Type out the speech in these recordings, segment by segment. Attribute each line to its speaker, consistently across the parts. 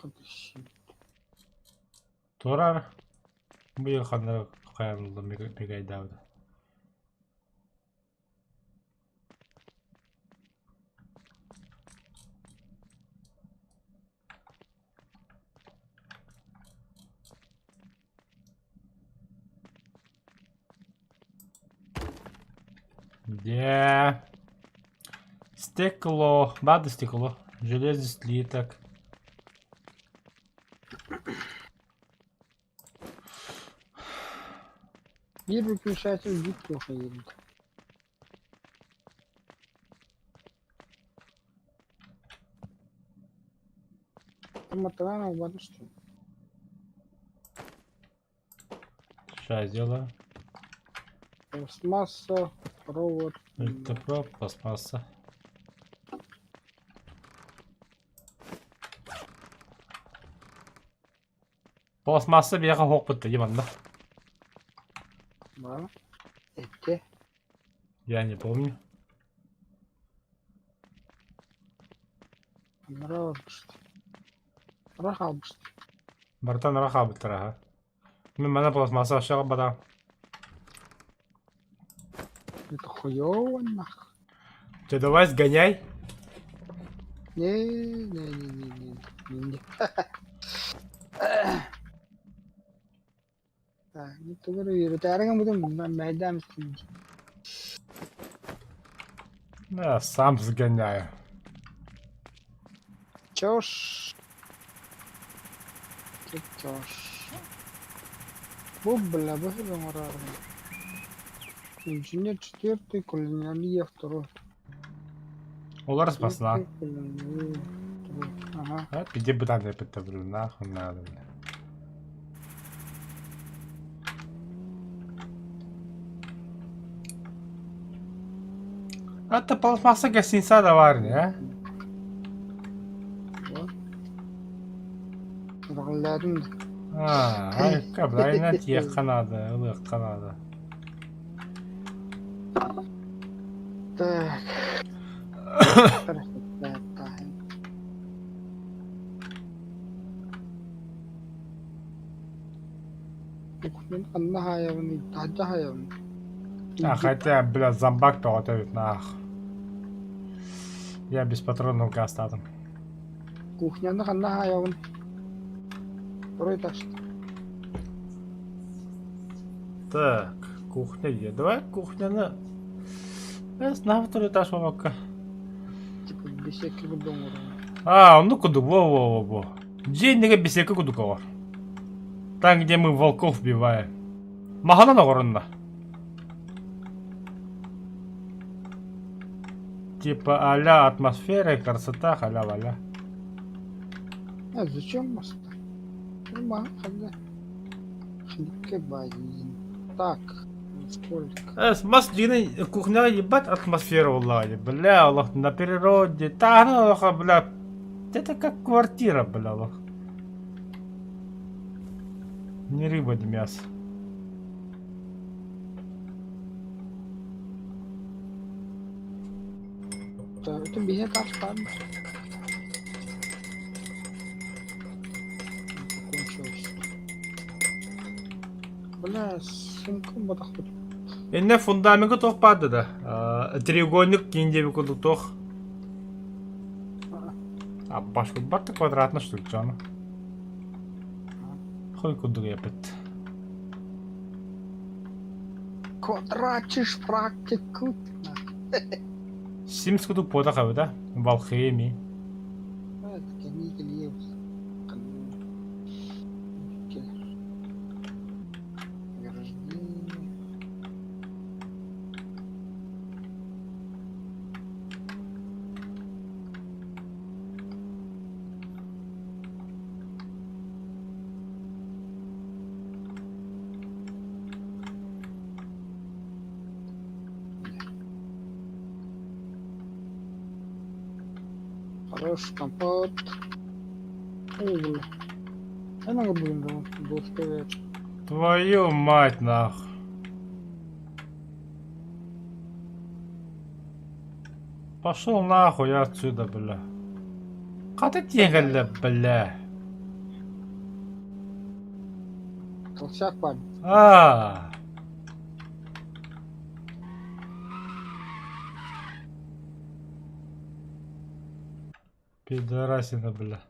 Speaker 1: Подожди.
Speaker 2: Турар. Bu kanlara kayanıldı Mega'ydı. Где? Стекло. Надо стекло. Железный слиток.
Speaker 1: Bir выключатель гид плохо едет. Там отравлено воду, что ли?
Speaker 2: Сейчас сделаю.
Speaker 1: Пластмасса, провод.
Speaker 2: Это про пластмасса. Пластмасса бияққа хоқ бітті деманда.
Speaker 1: Да. Эти.
Speaker 2: Я не помню.
Speaker 1: Нравится. Рахабс.
Speaker 2: Бартан раха бітіраға. Мен мана пластмасса ашаға бада.
Speaker 1: Это хуёво нах.
Speaker 2: Че, давай сгоняй.
Speaker 1: Не. Так, это говорю, это арган будем майдан сидеть.
Speaker 2: Я сам сгоняю.
Speaker 1: Чёж. Бубла, бухла морарна. Инженер 4, кулинария 2.
Speaker 2: Олар спасна.
Speaker 1: Ага.
Speaker 2: А, иди бы там это, блин, нахуй надо, блин. Это пластмасса гостиница даварни, а?
Speaker 1: Ролларын.
Speaker 2: Ай, кабайна тиек канада, ылык канада.
Speaker 1: Так. Кухня анна хаявны, тада хаявны.
Speaker 2: А, хотя, бля, зомбак готовит, нах. Я без патронов гастатом.
Speaker 1: Кухняны анна хаявны. Второй этаж.
Speaker 2: Так, кухня где? Давай кухня. Я знаю, второй этаж помока.
Speaker 1: Типа беседки в дом.
Speaker 2: А, ну куда? Во. День не беседка куда кого? Там, где мы волков убиваем. Махана на городна. Типа а-ля атмосфера и красота, халя-валя.
Speaker 1: А зачем мост? Нормально, когда. Хлебкебазин. Так, сколько?
Speaker 2: Мас дины кухня ебать атмосфера улали, бля, Аллах, на природе. Да, ну, бля, это как квартира, бля, Аллах. Не рыба, не мясо.
Speaker 1: Это бегет от Закончилось. Бля, сумка подоход.
Speaker 2: Инне фундамент готов падает, да. Треугольник кинде готов. А башку барта квадратная штука, Джона. Хуй куда я пит.
Speaker 1: Квадратиш практику.
Speaker 2: Симс куда пода хавда, Валхеми.
Speaker 1: Это каникулы есть. Хороший компот. Ой, бля. Я надо будем доставать.
Speaker 2: Твою мать, нах. Пошел нахуй отсюда, бля. Ката тегеле, бля.
Speaker 1: Толчак падает.
Speaker 2: А, пидорасина, бля.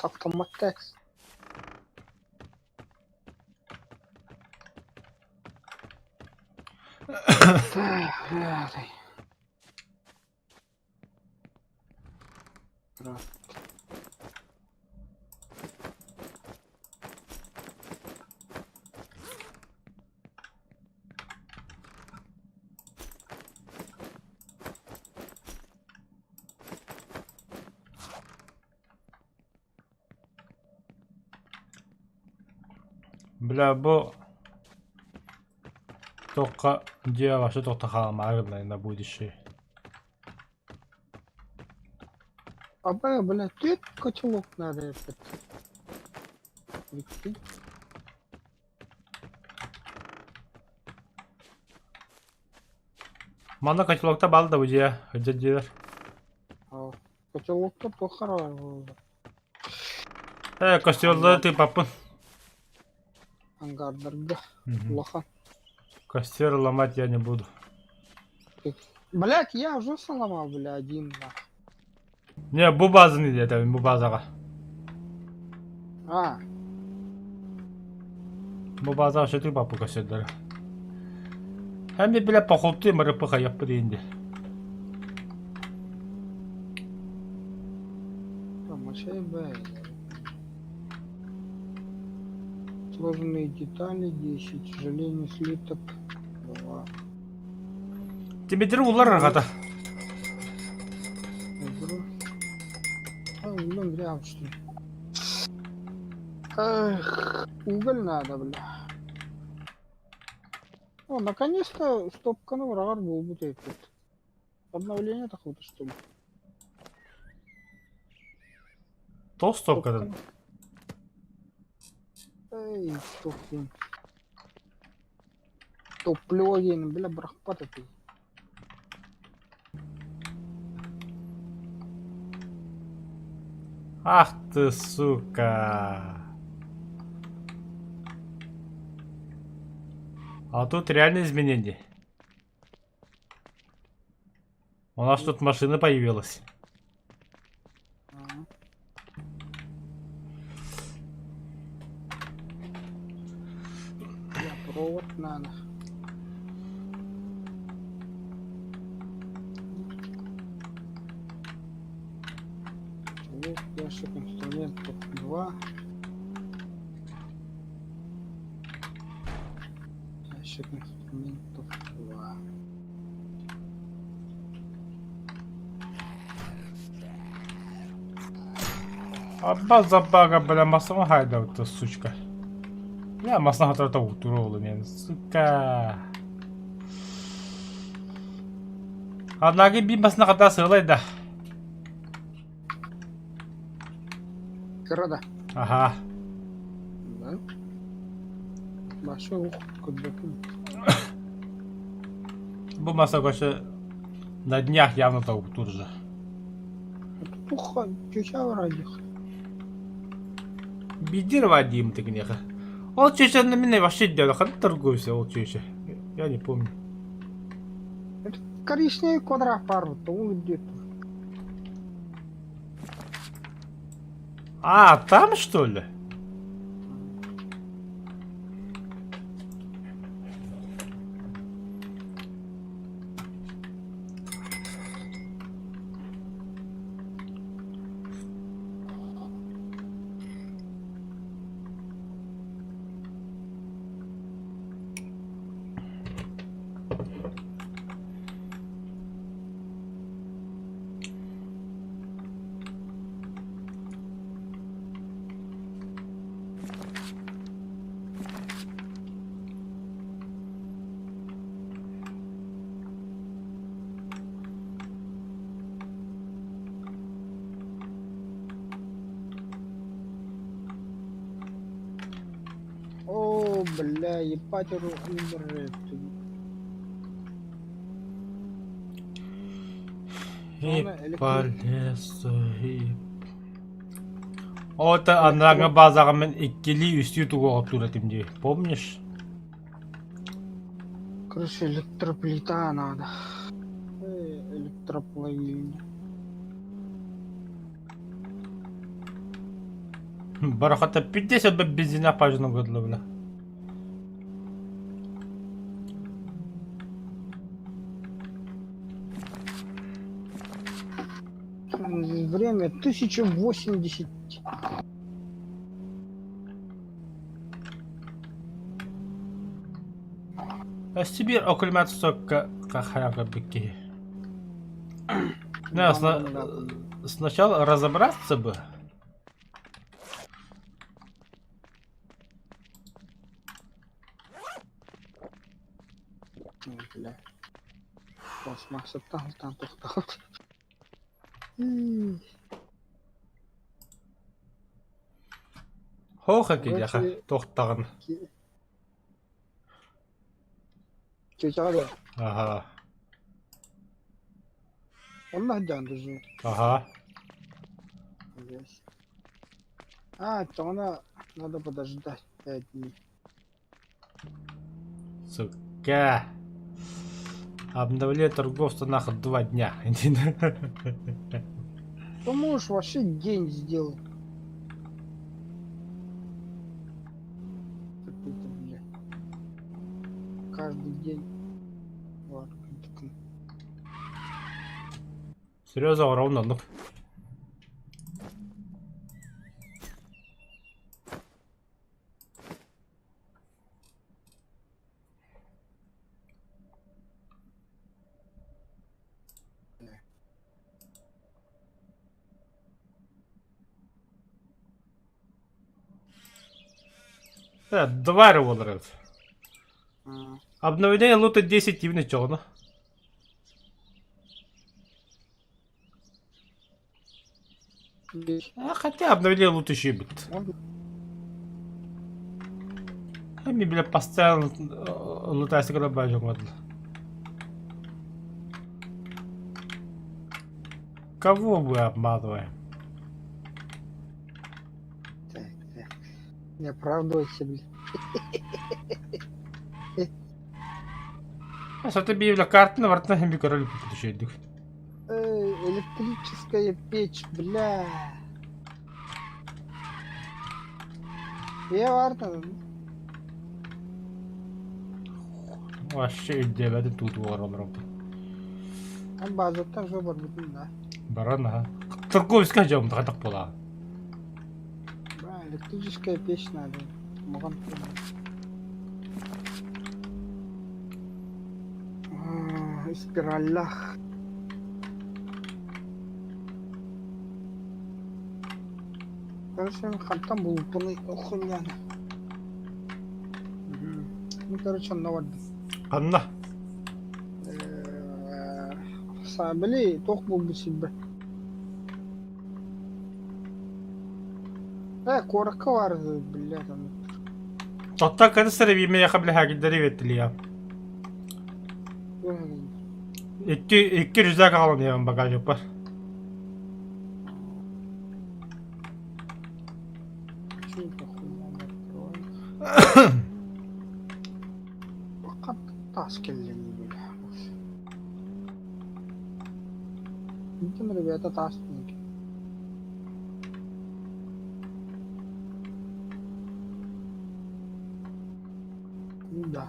Speaker 1: Автоматекс.
Speaker 2: Бля, бо... Только дело, что только халамарное на будущее.
Speaker 1: А блядь, тут котелок надо этот. Прикинь.
Speaker 2: Мана котелокта балда уже, хаджадилар.
Speaker 1: А котелок-то похоронил.
Speaker 2: Костюлда ты папа.
Speaker 1: Ангардарда. Плохо.
Speaker 2: Костер ломать я не буду.
Speaker 1: Блять, я уже сломал, бля, один нахуй.
Speaker 2: Не, bu bazı ne dedi, bu bazağa.
Speaker 1: А,
Speaker 2: Bu bazağa şey tu papu kosteri. Hem de bile pakultu mırıpı kayıp deyindi.
Speaker 1: промочай, блядь. Сложные детали 10, тяжелений слиток 2.
Speaker 2: Тимедир улар рагата.
Speaker 1: Блин, прям что ли. Эх, уголь надо, бля. О, наконец-то стоп-канал рагар был будто этот. Обновление такое-то, что ли?
Speaker 2: Тост топ kadın.
Speaker 1: Эй, стоп-ин. Топ-плёгин, бля, брахпат это.
Speaker 2: Ах ты, сука. А тут реально изменения. У нас тут машина появилась.
Speaker 1: Провод надо. Вот ящик инструментов 2. Ящик инструментов 2.
Speaker 2: Абба бага, бля, масама хайда вот эта сучка. Я масна хатарта утуроğlu мен, сука. Однако bir masna kata sığlaydı.
Speaker 1: Города.
Speaker 2: Ага.
Speaker 1: Да? Большой ух, когда ты.
Speaker 2: Bu masa koşu на днях явно то утуржа.
Speaker 1: Тут уха, чуча вроде.
Speaker 2: Бидир Вадим ты гнеха. Он чуть на меня вообще делал, ходит торгуйся, он чуть. Я не помню.
Speaker 1: Коричневый квадрат пару, то он где-то.
Speaker 2: А, там что ли?
Speaker 1: О, бля, ебать, умер.
Speaker 2: И полез, и... Ота анраңа базаға мен иккили үсті туға туратым де. Помнишь?
Speaker 1: Короче, электроплита надо. Электроплавильня.
Speaker 2: Барахата 50 бе бензина пажына көділі біла.
Speaker 1: Время 1080.
Speaker 2: Сибир окулмат сокка кахаяга бекки. Не, сначала разобраться бы.
Speaker 1: Бля. Пластмассадан там тоқталды.
Speaker 2: Хоха кедяха тоқтағын.
Speaker 1: Кечады.
Speaker 2: Ага.
Speaker 1: Онда жанды жу.
Speaker 2: Ага.
Speaker 1: Тогда надо подождать 5 дней.
Speaker 2: Сука. Обновление торговства нахуй 2 дня.
Speaker 1: Ты можешь вообще день сделать. Какой-то, бля. Каждый день. Ладно, так.
Speaker 2: Серьезно, ровно, ну. Два револьвера. Обновление лута 10 именно черно. Хотя обновление лута еще будет. Ми, бля, постоянно лутайся, когда бажем вот. Кого мы обманываем?
Speaker 1: Так. Не оправдывайся, блин.
Speaker 2: А что ты бля карты на вратах не король подключать?
Speaker 1: Электрическая печь, бля. Я варта.
Speaker 2: Вообще идея тут вором.
Speaker 1: А база тоже бар бүтін, да.
Speaker 2: Барана. Торговская жам так пола.
Speaker 1: Да, электрическая печь надо. Маған спираллах. Короче, хантам был полный охуенно. Ну, короче, на воду.
Speaker 2: Анна.
Speaker 1: Бля, тоқ был бы себе. Корка var, бля, там.
Speaker 2: Тоттак это среби меня قبل حاجة دريت ليا. İki rüzgar kalan ya bagaj yapar.
Speaker 1: Fakat tas kellerini böyle. Bütün rüyada tas değil. Да.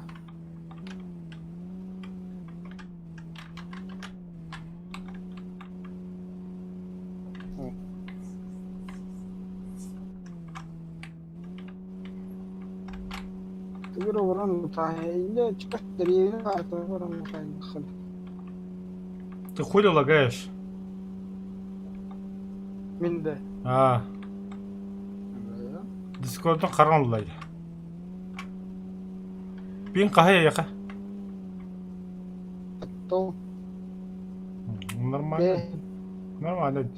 Speaker 1: تقول ورا متعهد تشتري ورا متعهد
Speaker 2: Ты хули лагаешь?
Speaker 1: من ده
Speaker 2: Дискордтың қарған лайды. Бен қахая яқа?
Speaker 1: то
Speaker 2: Нормально. Нормально.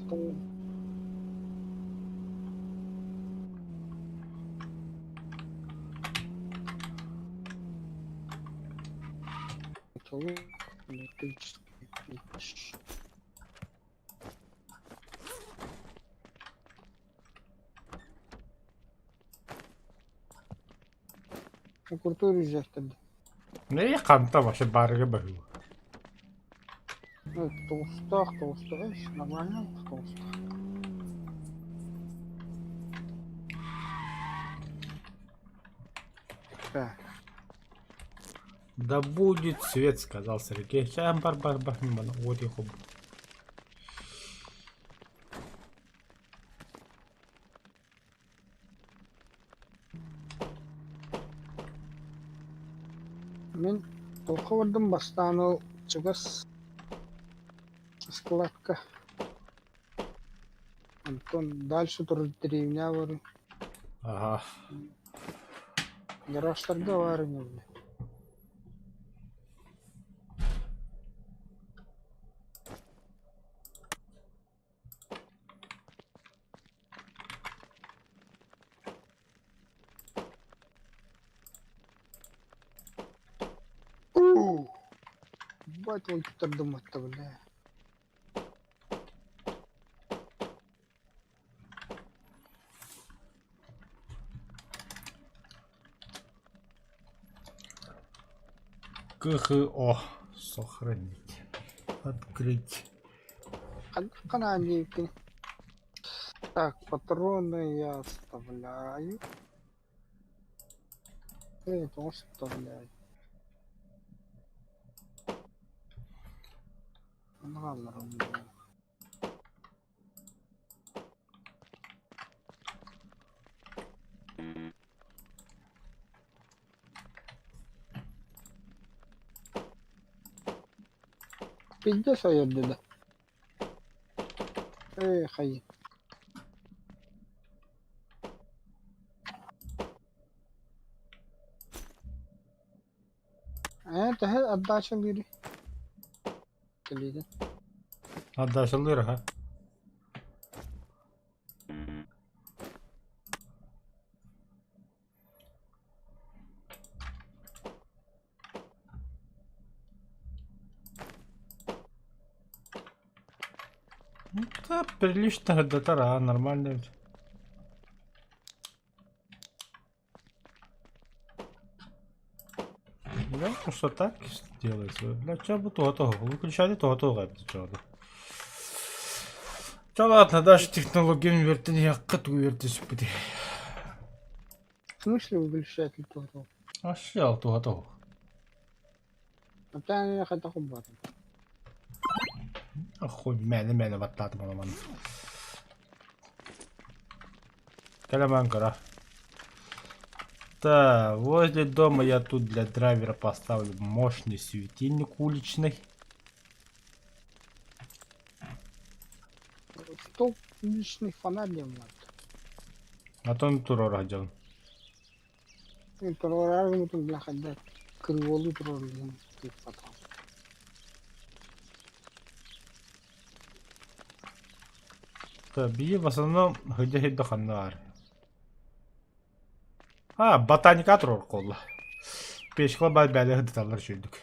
Speaker 1: электрический печь. Куртур ücretleri.
Speaker 2: Ne kanta başı barıga bakıyor.
Speaker 1: Evet, толстак, эш, нормально, толстак. Так,
Speaker 2: Да будет свет, сказал Сергей. Сейчас бар, вот их оба.
Speaker 1: мен толковырдым бастан ол чыгас складка. Антон, дальше тур деревня var.
Speaker 2: Ага.
Speaker 1: Гаражтарда var не. Бать, он тут думать-то, бля.
Speaker 2: КХО. Сохранить. Открыть.
Speaker 1: Канадейки. Так, патроны я оставляю. Это тоже оставляю. Ладно, ровно. Пиздец, я деда. Хай. Это отдача лири. Лири.
Speaker 2: Отдача лыра, ха. Ну, да, прилично до тара, нормально ведь. Да, ну что так делается? Бля, чё бы то-то? Выключали то-то, это чё, ладно, даже технологиями вертени якқы вертись бudi.
Speaker 1: В смысле выключатель тоже?
Speaker 2: Ашял то-то.
Speaker 1: Это я хотел хубать.
Speaker 2: Охуй, мәне баттады маман. Каляман кара. Да, возле дома я тут для драйвера поставлю мощный светильник уличный.
Speaker 1: Столб личный фонарь надо.
Speaker 2: А то натуру радион.
Speaker 1: И провораживаю тут для ходить. Криволу прорвем. Потом.
Speaker 2: Да, бии в основном где до ханар. А, ботаника турор колла. Пешкла бәле хыдыталар шүйдік.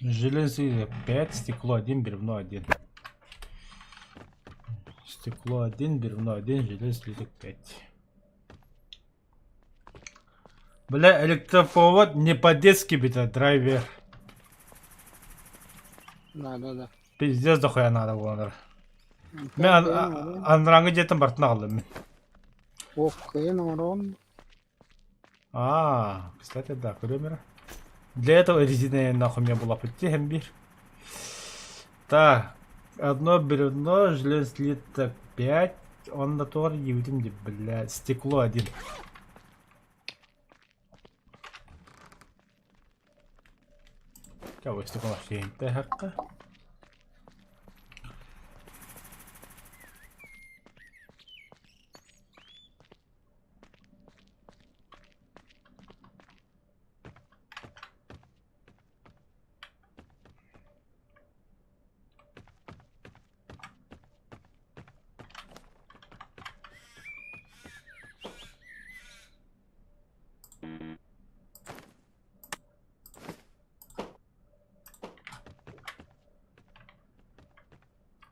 Speaker 2: Железо 5, стекло 1, бревно 1. Стекло 1, бревно 1, желез слиток 5. Бля, электропровод не по-детски бита, драйвер.
Speaker 1: Да.
Speaker 2: Пиздец дохуя надо было. Мен анраңы жетім бартына қалдым мен.
Speaker 1: Окей, норон.
Speaker 2: А, кстати, да, Крюмера. Для этого резина нахуй мне была пойти, хембир. Так, одно бревно, желез слиток 5. Он на то едем, блядь, стекло 1. Кого стекло вообще не хакка?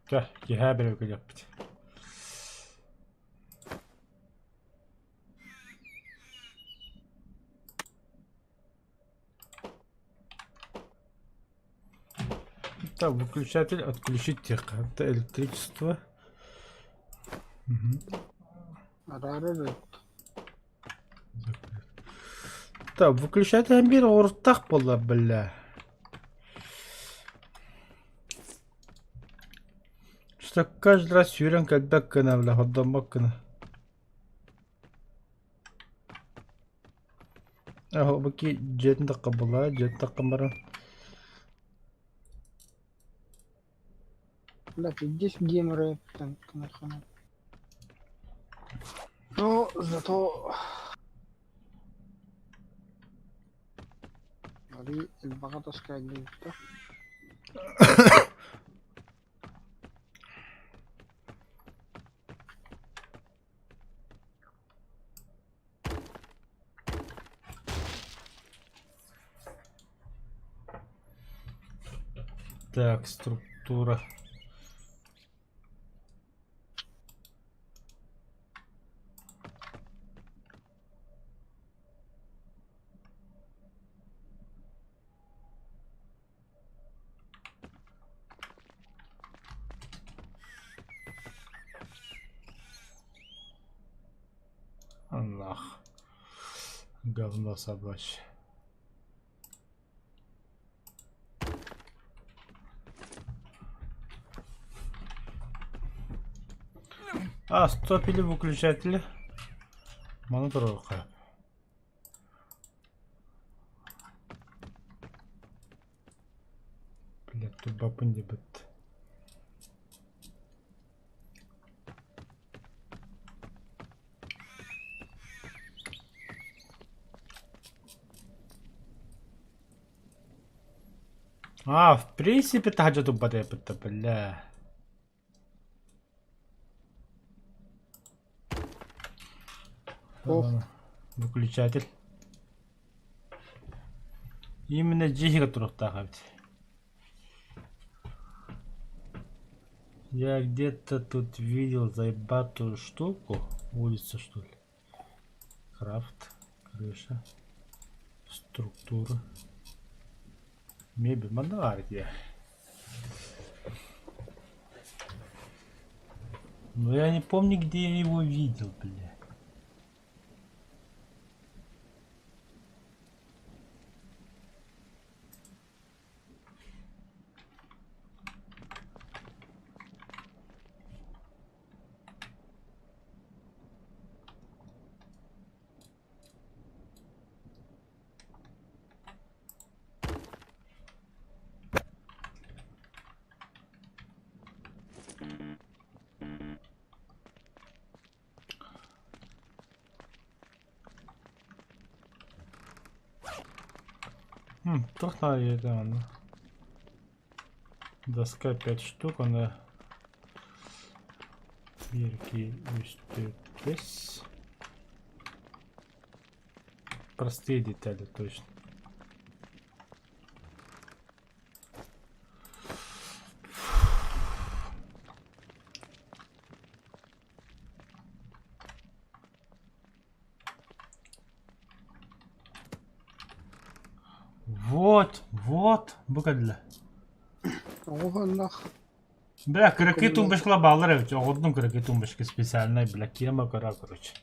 Speaker 2: Тя, кихабер выгодят. Так, выключатель, отключить тех. Это электричество.
Speaker 1: Арары.
Speaker 2: Так, выключатель бир ортақ болды, бля. Что каждый раз сюрен, когда кына, бля, ходдамак кына. Ахо, баки жетін даққа бола, жетін даққа мара.
Speaker 1: Да, здесь геймеры. Но зато... Говори, богатовская геймка.
Speaker 2: Так, структура. Нах. Говно собачье. А, стопили выключатели. Монитор. Блядь, тут бабы не быт. А, в принципе, так же тут быт, бля. Выключатель. Именно здесь которых тахать. Я где-то тут видел заебатую штуку. Улица, что ли? Крафт. Крыша. Структура. Мебель. Мандалария. Но я не помню, где я его видел, бля. Toch je dan. Доска 5 штук, она дверки здесь. Простые детали, точно. Вот, букадля.
Speaker 1: Ого, нах.
Speaker 2: Бля, краки тумбашкла баллары, одну краки тумбашки специальная, бля, кема кара, короче.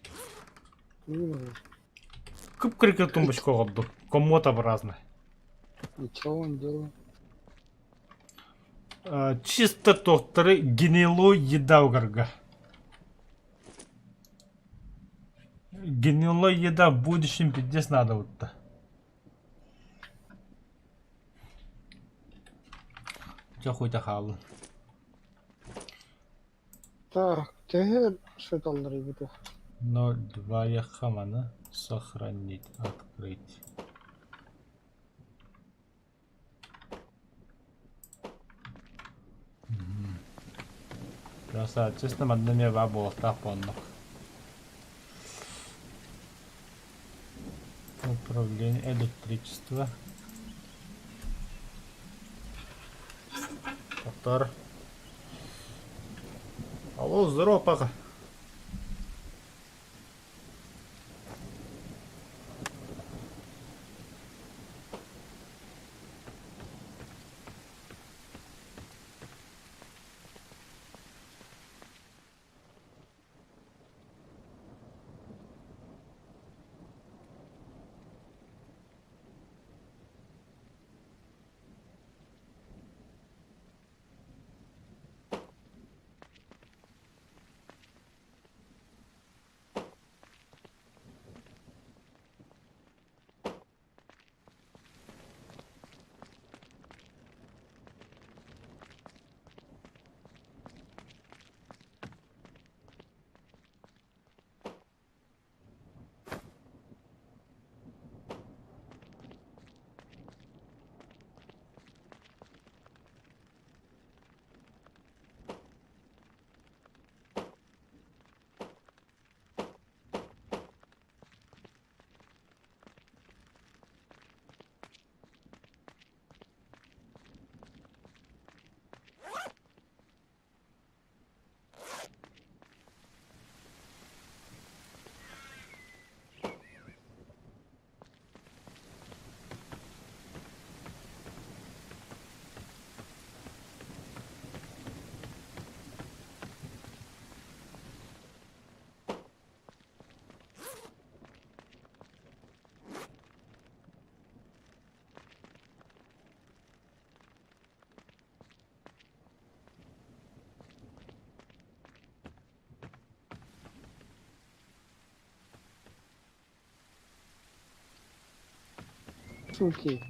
Speaker 2: Кып краки тумбашку отдук, комод-образно.
Speaker 1: И что он делал?
Speaker 2: Чисто тохтары гнилой еда у гарга. Гнилой еда в будущем пиздец надо вот-то. Чё хуй-то халу?
Speaker 1: Так, теперь что там, ребята?
Speaker 2: 0,2 яхамана. Сохранить, открыть. Просто честно, одними вабо тапонок. Управление электричества. Повтор. Алло, здорово, Паха.
Speaker 1: Суки.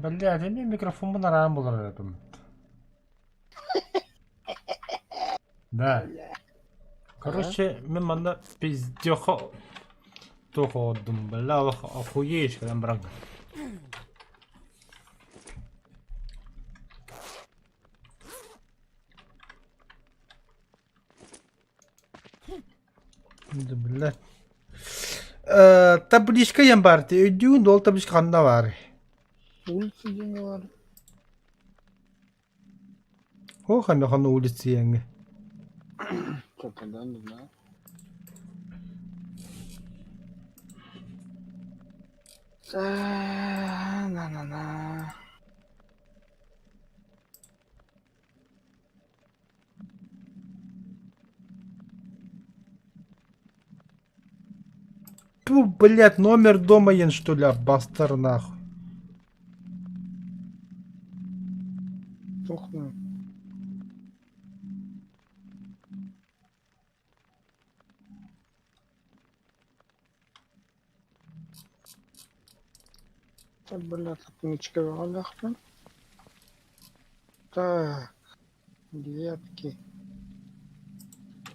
Speaker 2: Блядь, я микрофон бы нормально был рядом. Да.
Speaker 1: Бля.
Speaker 2: Короче, мен манда пиздеха тоходум, бля, охуеешь, когда брак. Да, блядь. Табличка ямбар, ты идён, дол табличка ханда бар.
Speaker 1: Улица где var?
Speaker 2: О, хана улицы янги.
Speaker 1: Что-то, да, не знаю. На-на-на.
Speaker 2: Ту, блядь, номер дома ен, что ли, бастар нахуй.
Speaker 1: Тухну. Так, блядь, отмычка валяхпен. Так, девятки.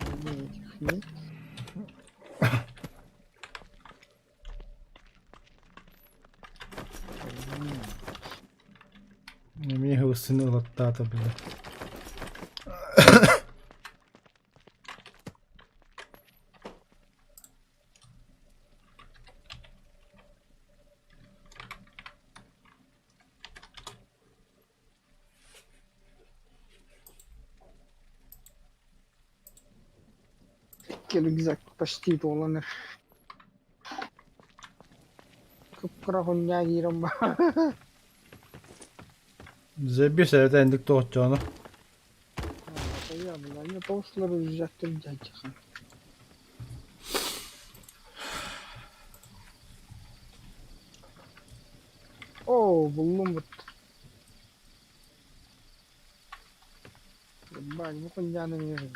Speaker 1: Этих нет.
Speaker 2: Мне его сыну латата, блядь.
Speaker 1: рюкзак почти толанır. Kıpkıra Honya giyiyorum ben.
Speaker 2: Bize bir sene endik doğacağını.
Speaker 1: Ya bunlar ne tavukları ücretleri gelecek. Oo buldum bu. Bak bu Honya'nın yeri.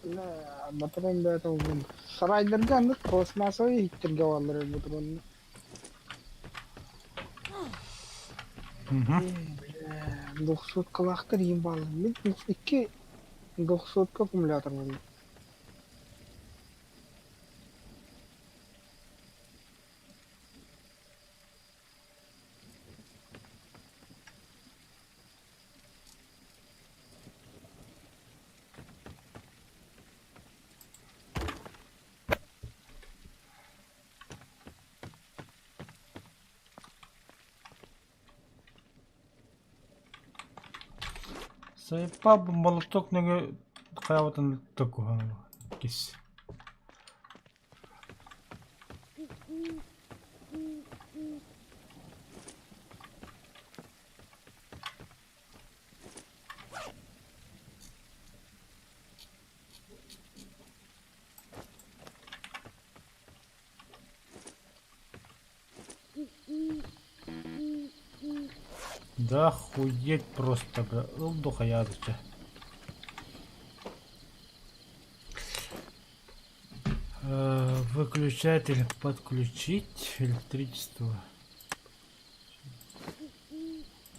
Speaker 1: Ne batırın da buldum. Saraylarda anır kosmasa hittirge varlar batırın.
Speaker 2: Hı hı.
Speaker 1: 900 kalaktır yiyeyim bağlı. 2 900 akkumulятор var.
Speaker 2: Sayıpa bombalıktok ne kıyafetin tıkku hanım. Gis. Да охуеть просто, бля. Улдуха ядыча. Выключатель подключить электричество.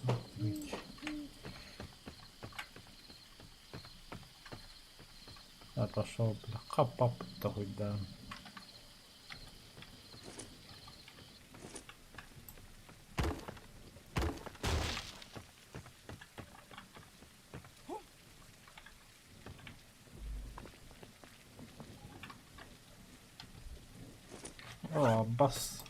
Speaker 2: Открыть. Отошел, бля. Хапап такой, да. О, бас.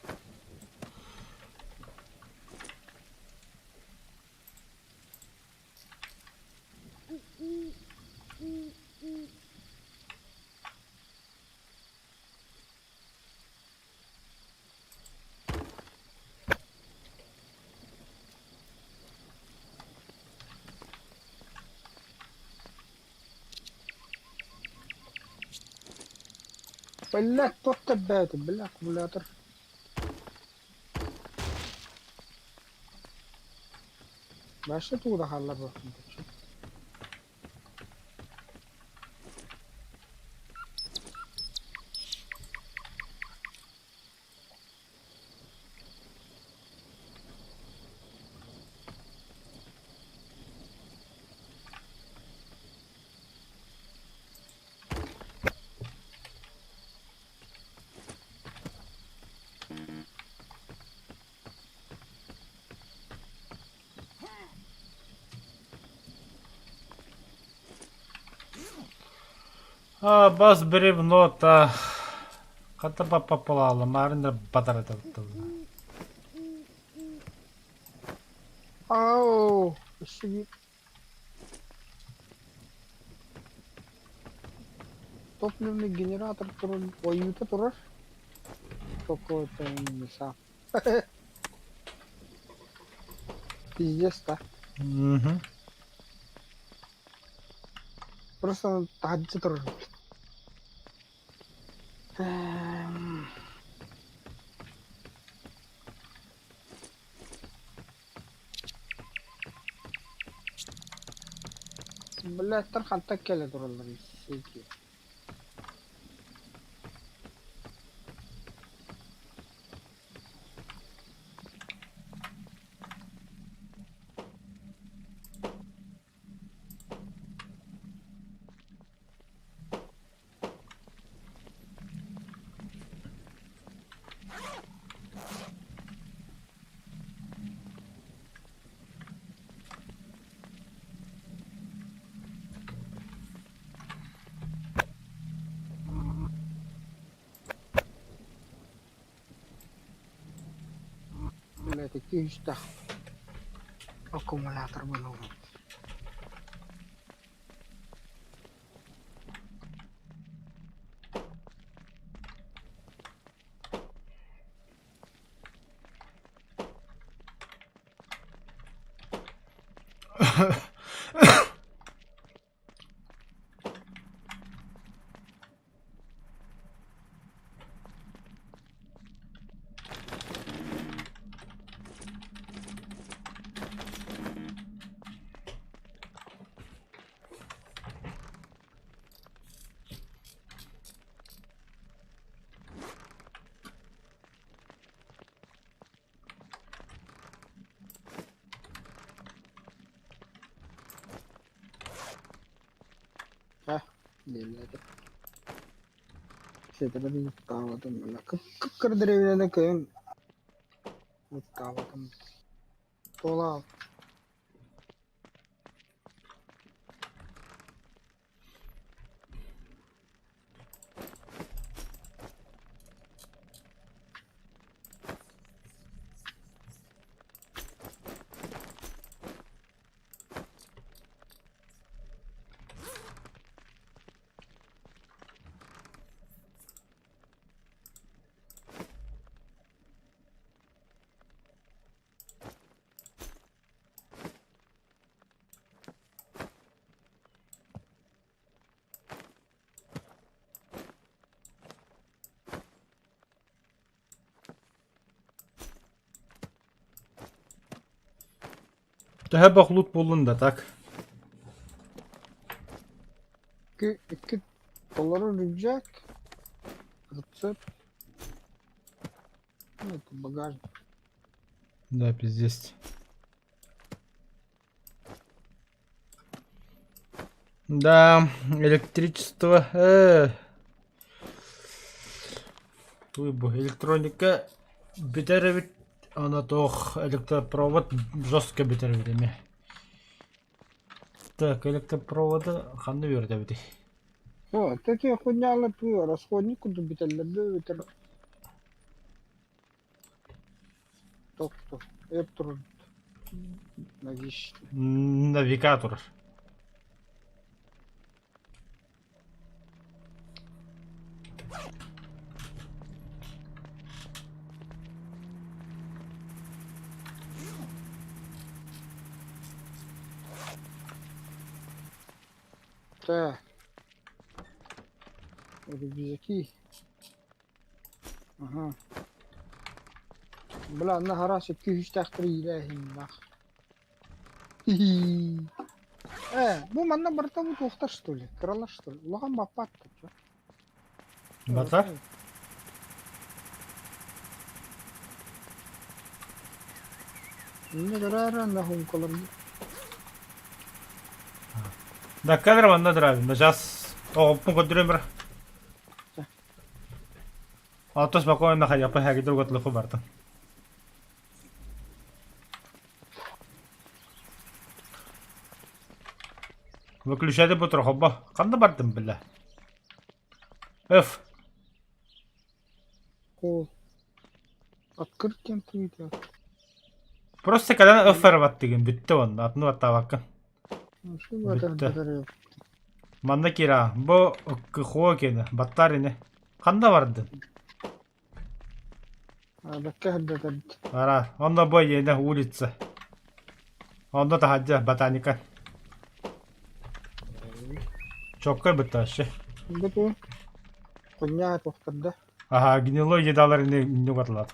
Speaker 1: Блять, тот табет, бля, аккумулятор. Başta tuğda hallar bakın.
Speaker 2: А, бас бревно-то. Ката попала, марина батарета.
Speaker 1: Ау, işte toplamda generator durur, oyunda durur. Çok misal. Pizdes da.
Speaker 2: Угу.
Speaker 1: Просто tacı durur. Eee, Bля, hatta kele dururlar. Seki. Bля, 200 akkumulятор bulunur. Delirdi. Şeyde bir kahvaltım böyle. Kıkkır derevine köyün kahvaltım. Dola.
Speaker 2: Daha bak loot buldun da tak.
Speaker 1: İki doları rücak. Rıtsıp. Evet, bagaj.
Speaker 2: Да, пиздец. Да, электричество. Электроника бітер ана тох электропровод жестко бітер еме. Так, электропроводы қанды берді біде.
Speaker 1: О, такие хуйнялы расходник куда бителлерді бітер. Тоқты. Еп тұрын. Навіщо?
Speaker 2: Навигатор.
Speaker 1: Так. Рюкзаки. Ага. Бля, на гараж 200 тахтыр иләһим нах. Bu manna barta bu toxtar что ли? Крала что ли? Улаган бапат.
Speaker 2: Батар?
Speaker 1: Не гараран да хум колор.
Speaker 2: Да, кадр ванда драйв. Да, сейчас оппун көндүрөм бир. Ото спокойно хая по хаги другот лыху барды. Выключайте бутыр хобба. Кандай бардым биле. Öf.
Speaker 1: О. Открытым твитер.
Speaker 2: Просто когда öffer bat деген бүтті онда. Атны баттаа баккын.
Speaker 1: Şu kadar
Speaker 2: Bitti.
Speaker 1: kadar.
Speaker 2: Манда кира. Бу хуо кені. Баттар ини. Канда барды?
Speaker 1: Dakika hadda.
Speaker 2: Ара. Онда бу ені улица. Онда тахаджа ботаника. Чоккой бітті ашы.
Speaker 1: Bu хуйня toxtarda.
Speaker 2: Ага, гнилой едалар ини батылады.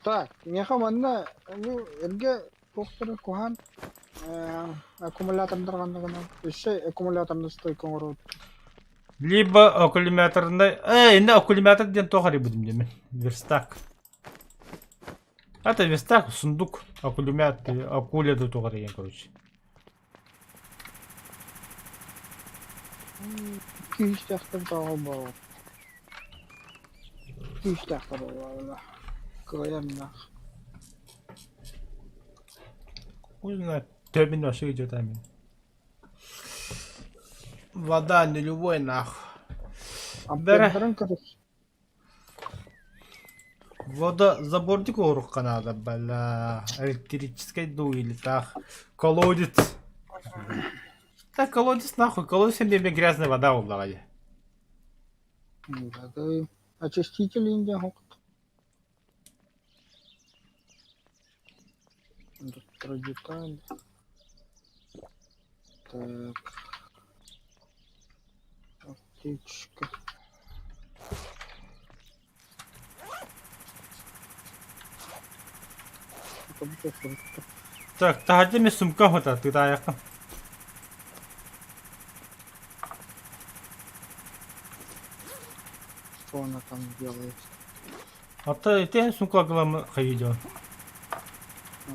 Speaker 1: Так, неха манна bu erge toxtarı kohan аккумулятордар гана гана. Еще аккумуляторны стой коңорот.
Speaker 2: Либо аккумуляторында... Енді аккумулятор ден тоғары будем демен. Верстак. Это верстак, сундук. Аккумулятор тоғары еген, короче.
Speaker 1: 200 тахтыр тағы бар. 200 тахтыр бар. Koyarım lah.
Speaker 2: Узнать. Термин вообще идет амин. Вода не любой нахуй.
Speaker 1: Абдырын кырыс.
Speaker 2: Вода забордик орух канада, бля. Электрической дуили, так. Колодец. Так, колодец нахуй. Колодец мне грязная вода улавали.
Speaker 1: Очиститель инде хокт. Радикаль. Так. Аптечка. Это будет фрукты.
Speaker 2: Так, та где мне сумка вот эта, ты яка?
Speaker 1: Что она там делает?
Speaker 2: А ты сумка главное ходил.
Speaker 1: А.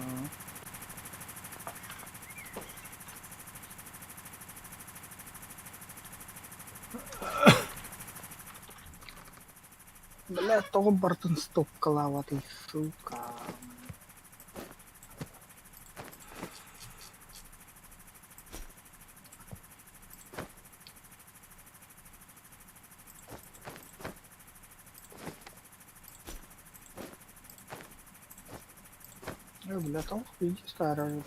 Speaker 1: Бля, того Бартон стоп клаватый, сука. Бля, там иди старая.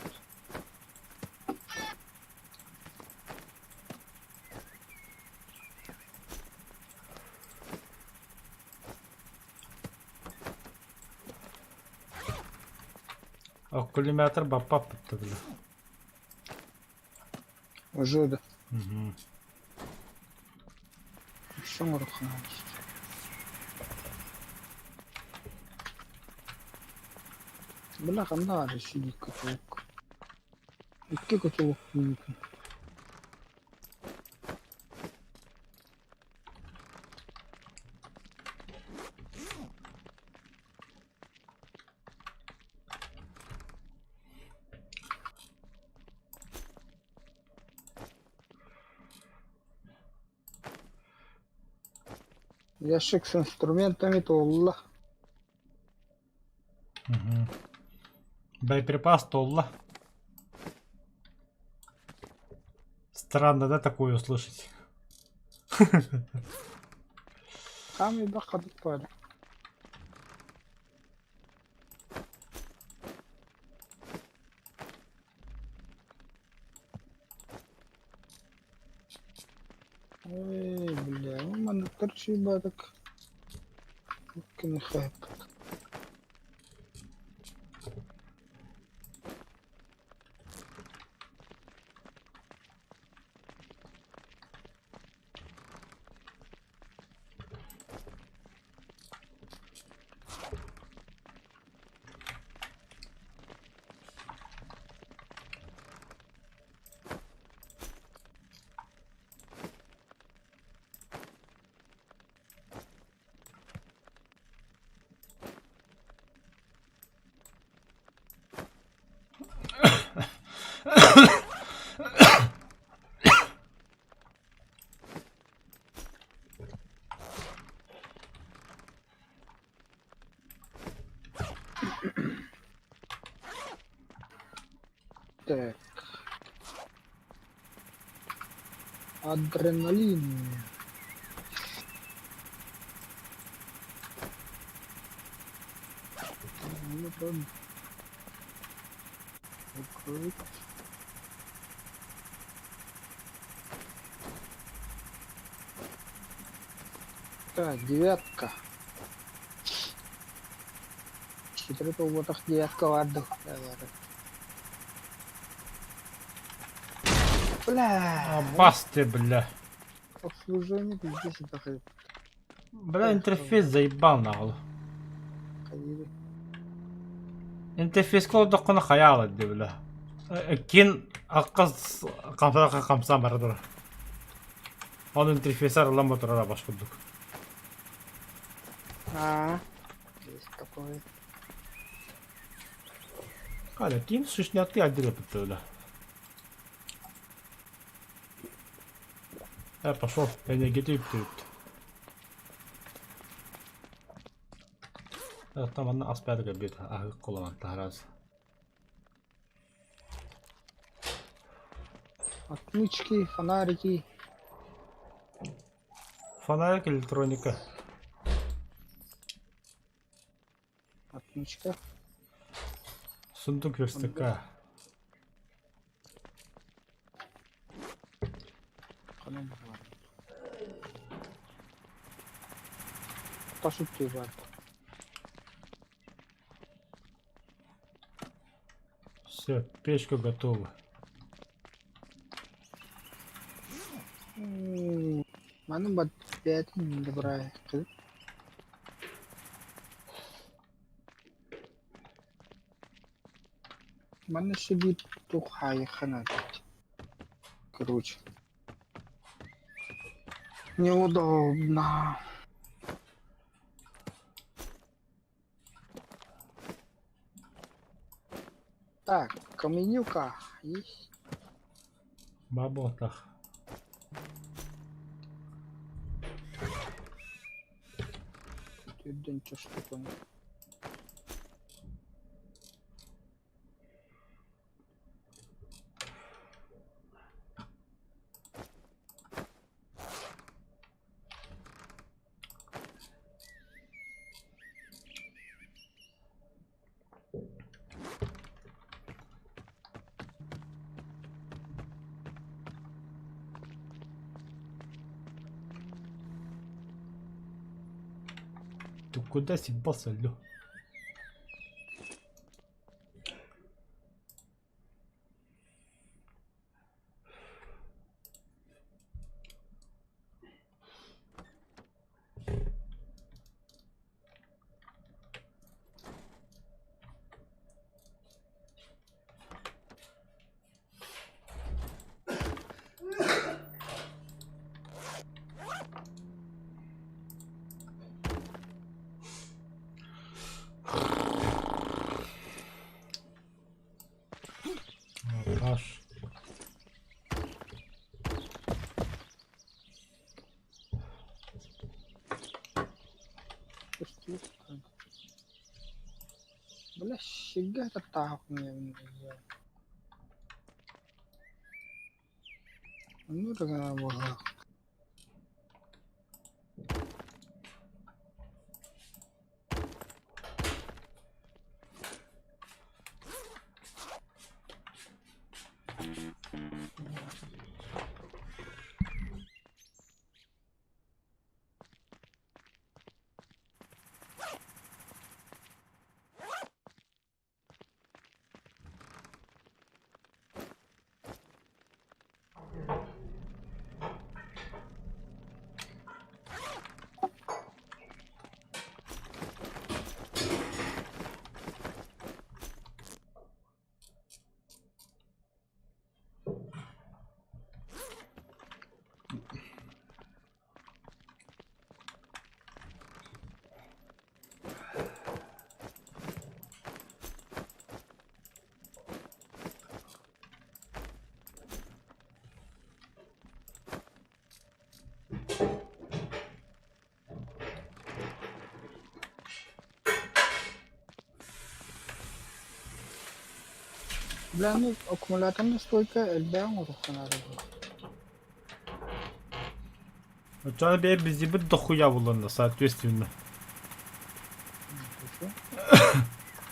Speaker 2: Аккумулятор бапа бітті, бля.
Speaker 1: Уже да.
Speaker 2: Угу.
Speaker 1: Еще рухнулось. Бля, надо сидеть котелок. Який котелок великий. Ящик с инструментами толла.
Speaker 2: Угу. Боеприпас толла. Странно, да, такое услышать?
Speaker 1: Там и доходит парень. Ой, бля, у мене торчить баток. Не хайп. Так. Адреналин. Ну, правда. Закрыть. Так, девятка. Четвертый вот так девятка ладно. Бля.
Speaker 2: Бас ты, бля.
Speaker 1: Обслуживание пиздец это хайп.
Speaker 2: Бля, интерфейс заебал нахуй.
Speaker 1: Ходили.
Speaker 2: Интерфейс кол докуна хаялы ди, бля. Кин акказ камсака камса бардыр. Ол интерфейс аралама турара башкурдук.
Speaker 1: А, есть такое.
Speaker 2: Каля, кин сушняты аддиле бітті, бля. Пошел, я не гетю бітті. Там одна аспядыга бит, ағы қоланат тахраз.
Speaker 1: Отмычки, фонарики.
Speaker 2: Фонарик, электроника.
Speaker 1: Отмычка.
Speaker 2: Сундук верстака.
Speaker 1: Пошутки, брат.
Speaker 2: Все, печка готова.
Speaker 1: Манын бат бәтін де бұрай қылып. Манын шибит туқ хайы қанат. Короче. Неудобно. Так, каменюка есть.
Speaker 2: Баботах.
Speaker 1: Тюден чё что-то.
Speaker 2: Ты куда съебался, Лё? Аж.
Speaker 1: Бля, щега это так мне. Ну тогда можно. Бля, ну аккумуляторная стойка эльбян урухтан надо.
Speaker 2: Ученый бей бізде бір дохуя буланды, соответственно.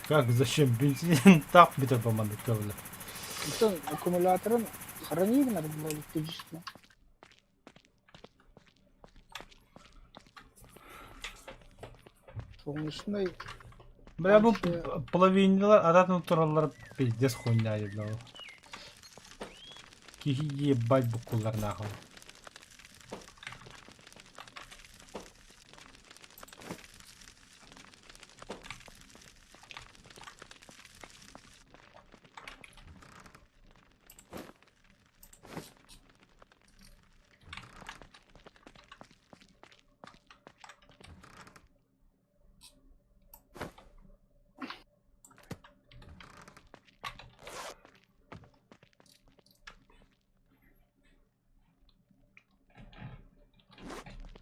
Speaker 2: Как, зачем? Бензин так битер помады, кавля.
Speaker 1: Это аккумулятором хранить надо было электричество. Солнечный.
Speaker 2: Бля, бұл половинелер, ататын туралар пиздец хуйня ебла. Кихи ебать букулар нахуй.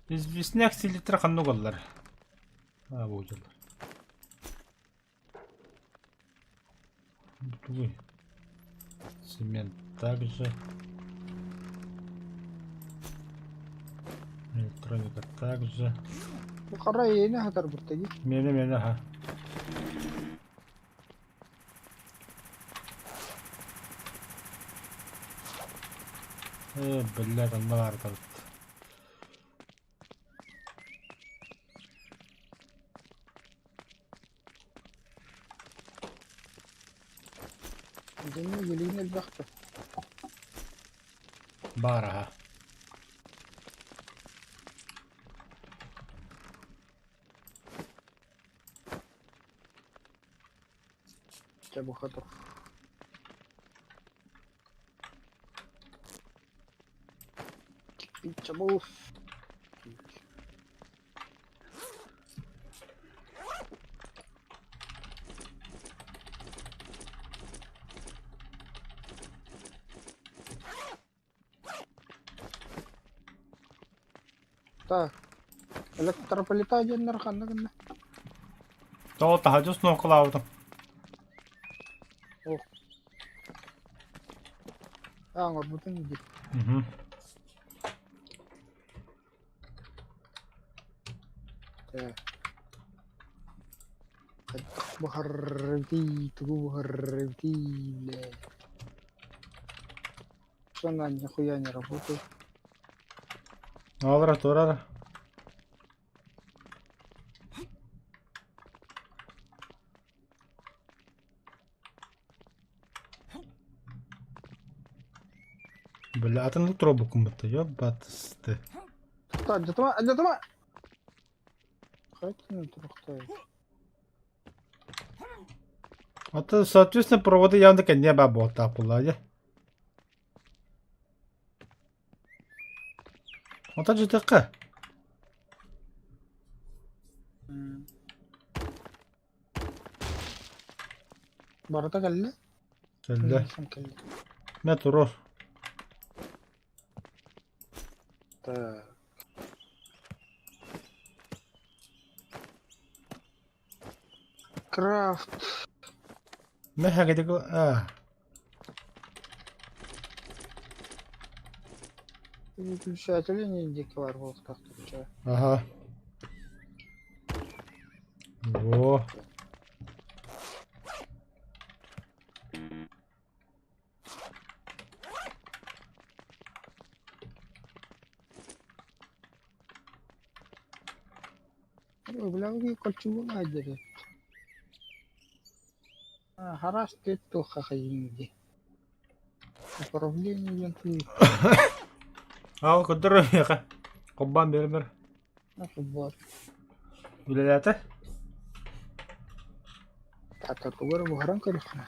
Speaker 2: Известняк селитра ханнугаллар. А, будет. Бутовый. Цемент также. Электроника также.
Speaker 1: Ну хара не хатар буртаги.
Speaker 2: Мені, ага. Блядь, он наркот.
Speaker 1: Дэнни гелин эльбахта.
Speaker 2: Барага.
Speaker 1: bu kadar. Bir çabuk. Так. Электрополитен арқанды.
Speaker 2: То тахажус но кылабытым.
Speaker 1: Ох. Аңыр бүтін дейді.
Speaker 2: Мгм.
Speaker 1: Бухарвти, бухарвти, бля. Что она нихуя не работает?
Speaker 2: Алра турара. Бля, атымды тробу кумбытты, ёбатысты.
Speaker 1: Так, детома! Хоть не трухтай.
Speaker 2: Это, соответственно, проводы явно не бабота пулая. Вот это же такая.
Speaker 1: Барата калле?
Speaker 2: Сэллэ.
Speaker 1: Калле.
Speaker 2: Не турор.
Speaker 1: Так. Крафт.
Speaker 2: Не хаге деко.
Speaker 1: Выключатель не индикатор вот как включаю.
Speaker 2: Ага. Во.
Speaker 1: Ой, бля, вы кольцевую найдели. Хараш ты то хахаинди. Управление ленты.
Speaker 2: Ау, кудуру яка. Коббан бер.
Speaker 1: Вот.
Speaker 2: Билелете?
Speaker 1: Так, говорю, бухаран короче.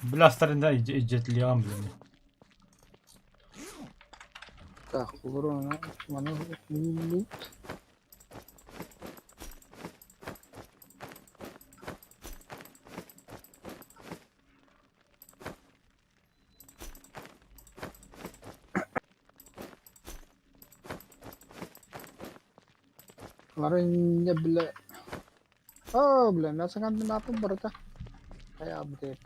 Speaker 2: Бластеринде иджетлиям блин.
Speaker 1: Так, говорю, мана лут. Ларин бля. О, бля, мясо kan на то барата. Kayak update.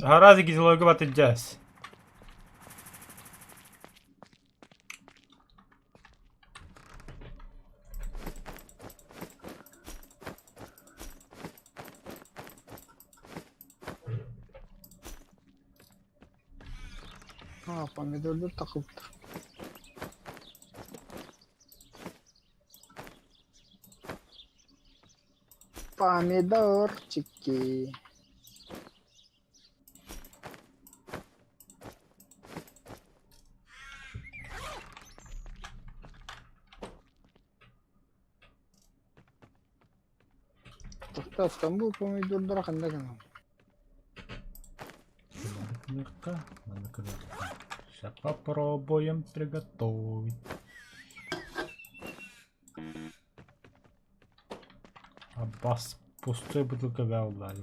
Speaker 2: Харази гизлойга батыджас.
Speaker 1: Помидорlar takıldı. Помидорчики. Там был помидор қандай канал?
Speaker 2: Сейчас попробуем приготовить. Аббас, пустой бутылка говна.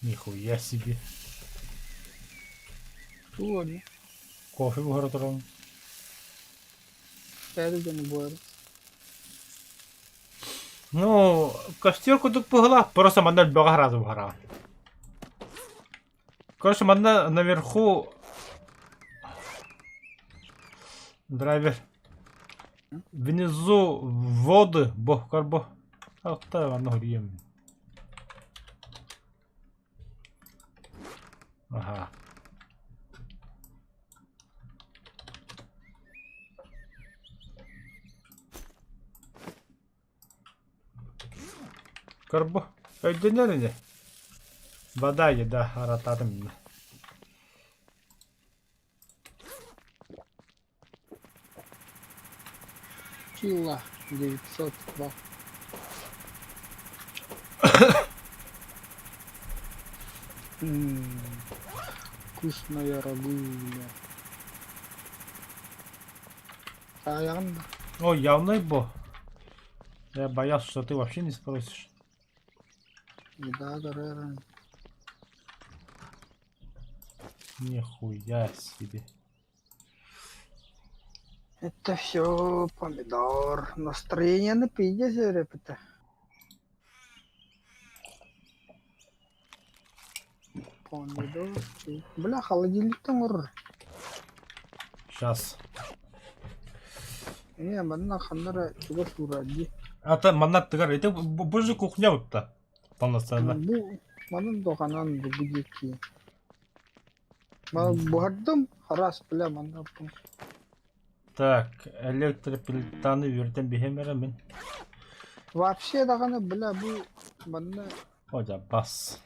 Speaker 2: Нихуя себе.
Speaker 1: Сегодня.
Speaker 2: Кофе в город ром.
Speaker 1: Пять не будет.
Speaker 2: Ну, костюрку тут погла, просто мандаль много раза вгорал. Короче, манда наверху драйвер. Внизу воды, карбо. А та воно гріє. Ага. Карбо. Öldürler. Вода, еда, аратадым.
Speaker 1: Тортилла 900 бак. Вкусная рагуля. Аяғын
Speaker 2: Ой, явный бо. Я боялся, что ты вообще не спросишь.
Speaker 1: да, дорогая.
Speaker 2: Нихуя себе.
Speaker 1: Это все помидор. Настроение на пиде, ребята. Помидор. Бля, холодильник там ур.
Speaker 2: Сейчас.
Speaker 1: Не, манна хандара чего суради.
Speaker 2: А ты манат тыгар. Это божья кухня вот-то. Полноценно.
Speaker 1: Бу манын доханан бүгүдеки. Ма бухардым харас бля манна.
Speaker 2: Так, электроплитаны верден бихемеремен.
Speaker 1: Вообще даганы бля бу манна
Speaker 2: Ода бас.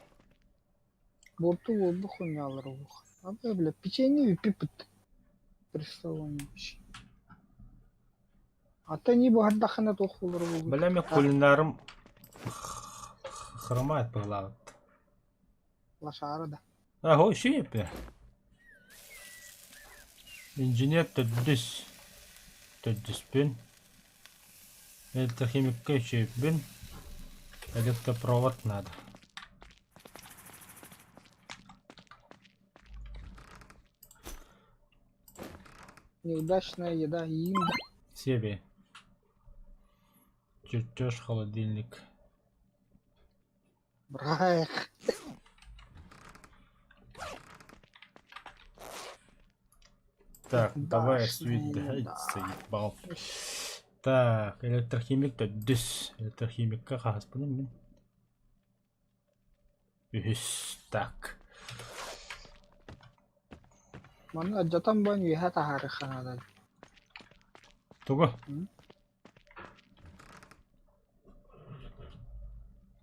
Speaker 1: борту болду хуйнялар бу. Абы бля печенье пипит. Представляешь. А ты не бухардахана тохулар бу.
Speaker 2: Бля, мен кулинарым хромает пыглагыт.
Speaker 1: Лашара да.
Speaker 2: Аго, şey yapıyor. Инженер төддүс. Төддүспүн. Электрохимикке чейппин. Электропровод надо.
Speaker 1: Неудачная еда им.
Speaker 2: Себе. Чертеж холодильник.
Speaker 1: Брах.
Speaker 2: Так, давай
Speaker 1: Дашная
Speaker 2: свет
Speaker 1: еда.
Speaker 2: заебал. Так, электрохимик төддүс. Электрохимикке хаспынын мен. Так.
Speaker 1: Манна жатан бан яха тахариханада.
Speaker 2: Туго.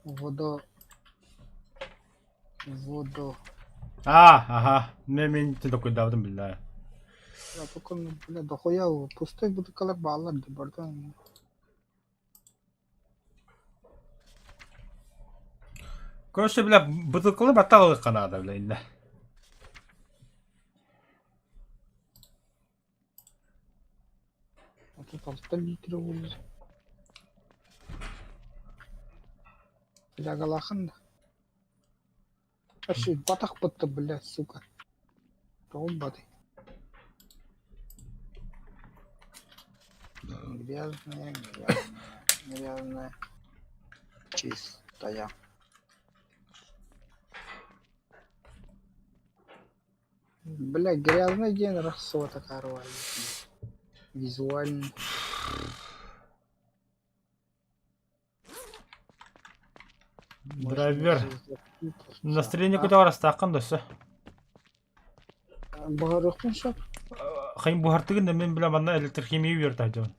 Speaker 1: Водо.
Speaker 2: Ага. Мен такой давдым билля.
Speaker 1: Я только бля дохуя пустой бутылкалар бааларды бардан.
Speaker 2: Короче, бля, бутылкалы баталы канада, бля, инде.
Speaker 1: А тут алты литр болду. Бля галахан. Аши батак бутты бля, сука. Ромбады. Грязная. Чистая. Бля, грязный день расота, короче. Визуально.
Speaker 2: Драйвер. Настроение куда раз таққан досы.
Speaker 1: Бағарықпын шап.
Speaker 2: Қайын бұхартығын мен біле бана электрохимия верді айдауын.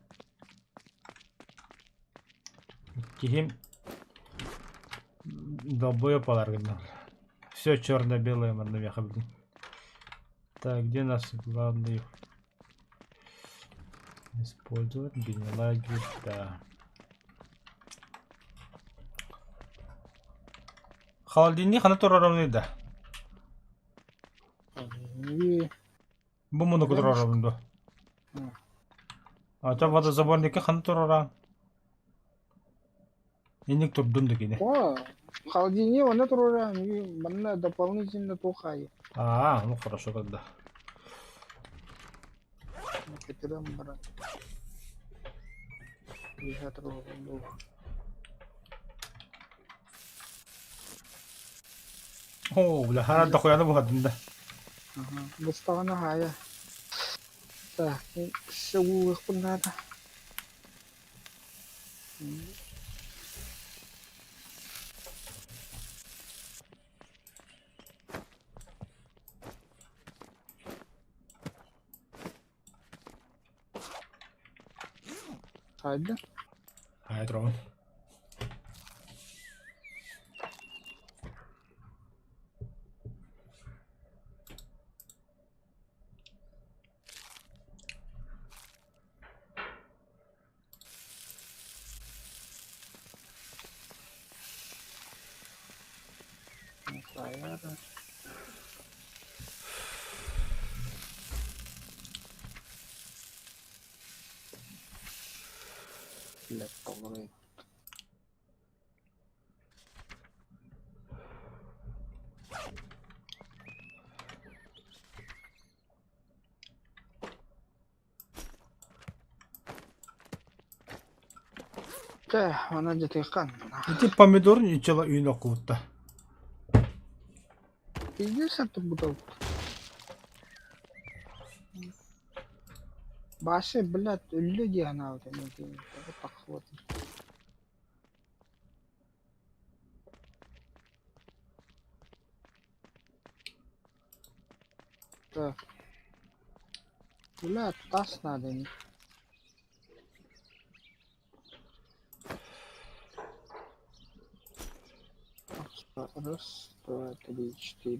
Speaker 2: Кейім долбоёб аларгын. Все черно-белое манда меха білдім. Так, где нас главный? Использовать генеалогию, да. Холодильник қана тұрарымды. Бұл мұны тұрарымды. Ата водозаборникке қана тұрарам. Енік тұрдынды кене.
Speaker 1: О, холодильник оны тұрарам. Бана дополнительно тухай.
Speaker 2: Ну хорошо тогда.
Speaker 1: Кетерем брат. Я трогаю.
Speaker 2: О, бля, харада хуяны бұғадында.
Speaker 1: Бустағаны хая. Так, шагу ұқпын надо. Haydi.
Speaker 2: Haydi Roman.
Speaker 1: Яра. Блядь, полный. Она где-то икан.
Speaker 2: Ити помидор ничего үйін оқуытта.
Speaker 1: Пиздец, это бутылка. Баши, блядь, люди она вот они так вот. Так. Блядь, таз надо. Раз, два, три, четыре.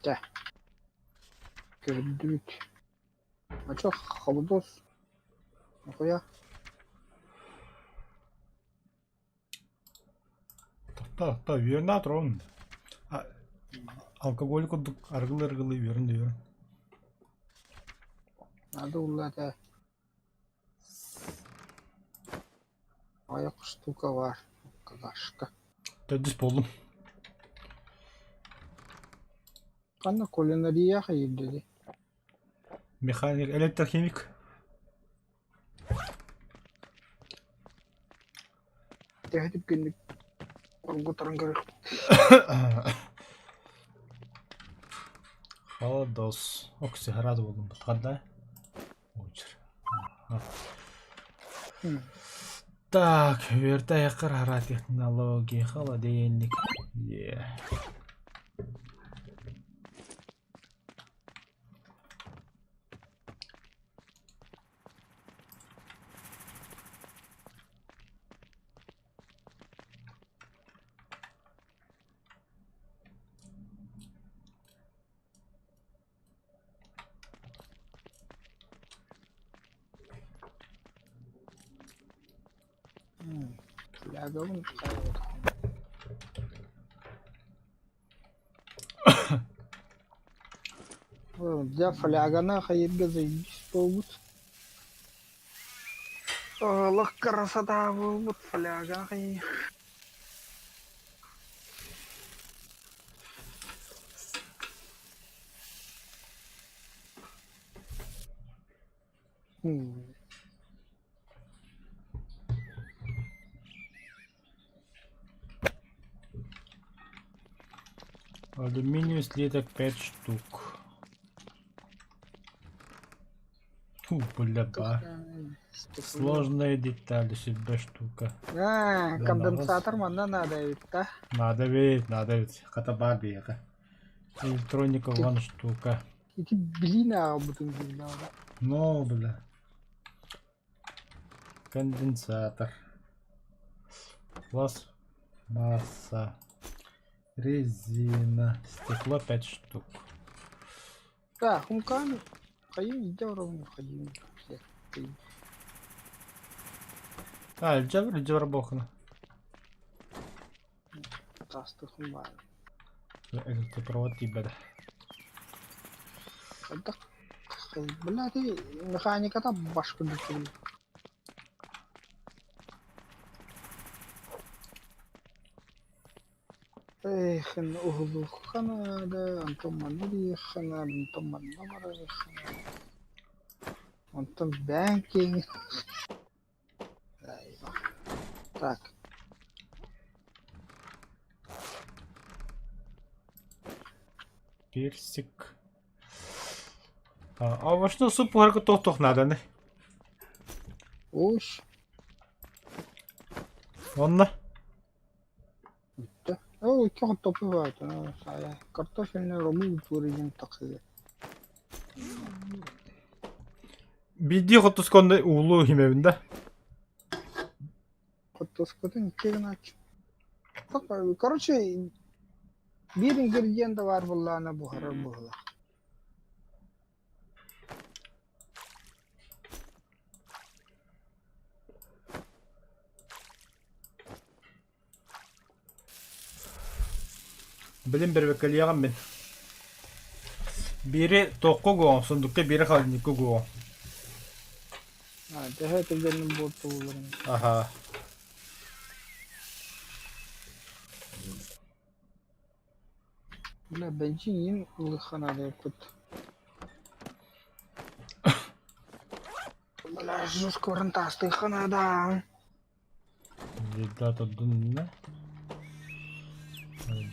Speaker 1: Да. Передуть. А чё, холодос? Нахуя?
Speaker 2: Та, үйерін атыр оғын. Алкоголь құдық арғылы-арғылы үйерін.
Speaker 1: Надо улада. Аяқ штука var. Какашка.
Speaker 2: Тәдіс болдым.
Speaker 1: Қана кулинария қайып деді.
Speaker 2: Механик, электрохимик.
Speaker 1: Тәhdіп кендік. Оргутарың керек.
Speaker 2: Холодос. Окси, рад болдым. Бұтқанда. Очер. Так, вертай қырара технология, холодильник.
Speaker 1: Флягавын для флягана қайырға заебись болбут. Лық красота болбут фляга қайыр.
Speaker 2: Алюминиевый слиток 5 штук. Фу, бля-ба. Сложные детали, 2 штука.
Speaker 1: Конденсатор мана надо ведь, да?
Speaker 2: Надо ведь. Катабар бега. Электроника 1 штука.
Speaker 1: Эти блин, а бутылки надо.
Speaker 2: Ну, бля. Конденсатор. Пластмасса. Резина. Стекло 5 штук.
Speaker 1: Да, хумками. Қайын ровно қайын.
Speaker 2: Джабр бохна.
Speaker 1: Тасты хумбай.
Speaker 2: Электропровод тибада.
Speaker 1: Бля, ты механика-то башку бутылки. Эх, углу хана, да, Антон Манури хана, Антон Манури хана, Антон Бэнкинг. Так.
Speaker 2: Персик. А что супер тох надо, не?
Speaker 1: Уж.
Speaker 2: Онна.
Speaker 1: Ол iki topu var. Saya kartoffeline romu turizm takılı.
Speaker 2: Биди хотусконда уулу химебинде.
Speaker 1: Картофелин iki gün aç. Bak, короче, bir ingredient var bullana bu harar bulla.
Speaker 2: Билим бербекелияган мен. Бири тоққу гоон, сундукка бири халинникку гоон.
Speaker 1: Ha, daha tezgahın bu tuğların.
Speaker 2: Аха.
Speaker 1: Bula bence yin ılıkhana da yapıt. Bula juz korun tastı khana da.
Speaker 2: Жида тоддунна.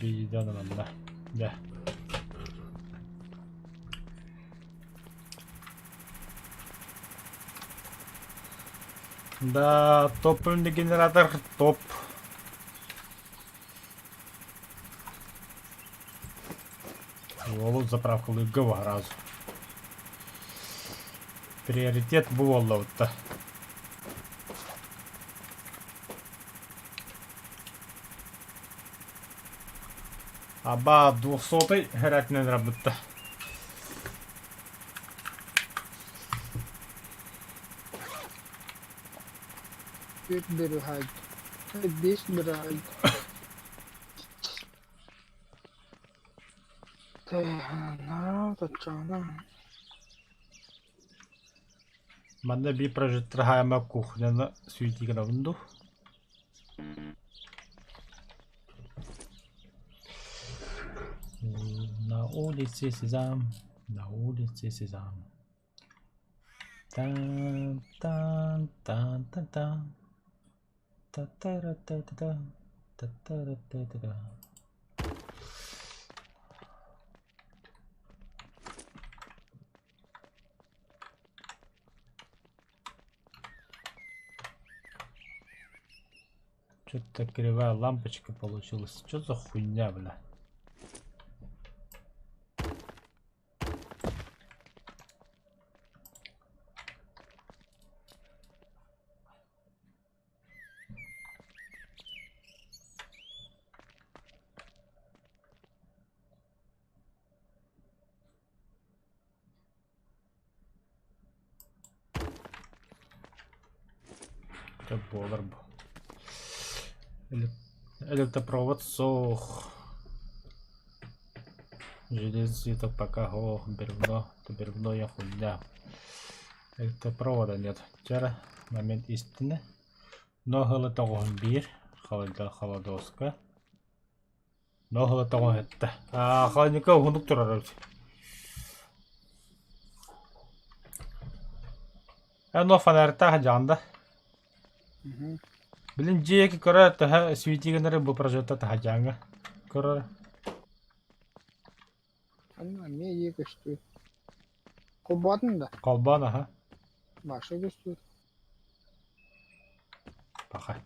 Speaker 2: Биди анамда. Да. Да, топливный генератор топ. Олу заправкалыгы бар разу. Приоритет бу болду. Аба 200-й хәрәтнен работа.
Speaker 1: Bir hayt. Beş bir hayt. Tehana tachana.
Speaker 2: Манда би прожитрагаема кухняны сүйтиген авынду. На улице сезам, на улице сезам. Тан тан тан тан тан. Та-та-ра-та-та-та. Та-та-ра-та-та-та. Что-то кривая лампочка получилась. Что за хуйня, бля? Это болар бу. Электропровод сох. Железный пока бревно я хуйня. Электропровода нет. Вчера момент истины. Ногылы тоғын бир. Холодоска. Ногылы тоғын етті. Холодника ұғындық тұрар өте. Но фонарь-та жанды. Билин жеки көрөр таха сүйтигенери бу прожекта таха жаңга көрөр.
Speaker 1: Anna ne iyi göçtü. Kobatın da.
Speaker 2: Колбан, аха.
Speaker 1: Başa göçtü.
Speaker 2: Паха.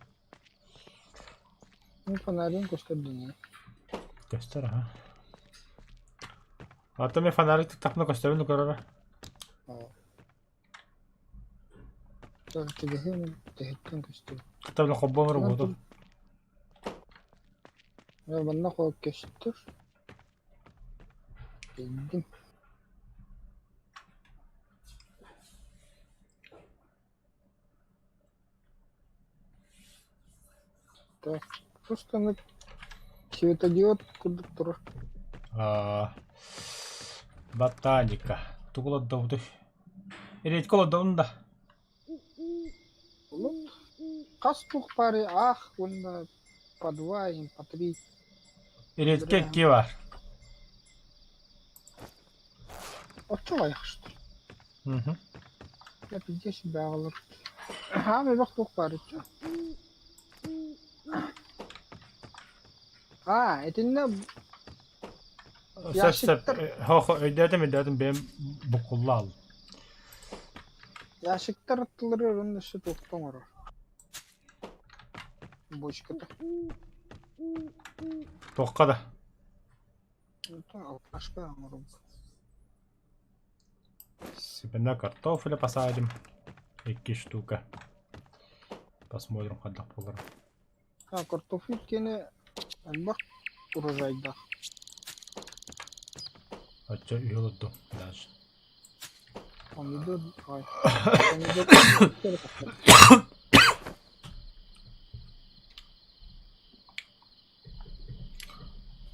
Speaker 1: Bu fanarın gösterdiğini.
Speaker 2: Göster, аха. Ата мен фонарик тапна көстөрүн көрөр.
Speaker 1: Sonra tezgahın tehitten göçtü.
Speaker 2: Кыта билен хоббон бар болду.
Speaker 1: Ya bana koyup geçtir. Bildim. Так, просто на светодиод куда тур.
Speaker 2: Ботаника. Тугула довду. Ирет кола довда.
Speaker 1: Вот. Кастух паре ах, он по 2 и по 3.
Speaker 2: Ирет ке бар.
Speaker 1: Отчего я что?
Speaker 2: Мхм.
Speaker 1: Я здесь себя алыр. Ага, бак тух паре. Это не
Speaker 2: Сәп. Хо өйдәдем бем букуллал.
Speaker 1: ящиктер аттылары онда шы тоқтың ұрыр. Бочката.
Speaker 2: Тоққа да.
Speaker 1: Это алкашка, амурум.
Speaker 2: Себе картофеля посадим. 2 штука. Посмотрим, когда полар.
Speaker 1: А, картофель кене, бак, урожайда.
Speaker 2: А что и голоду даже.
Speaker 1: Помидор, ай. Помидор.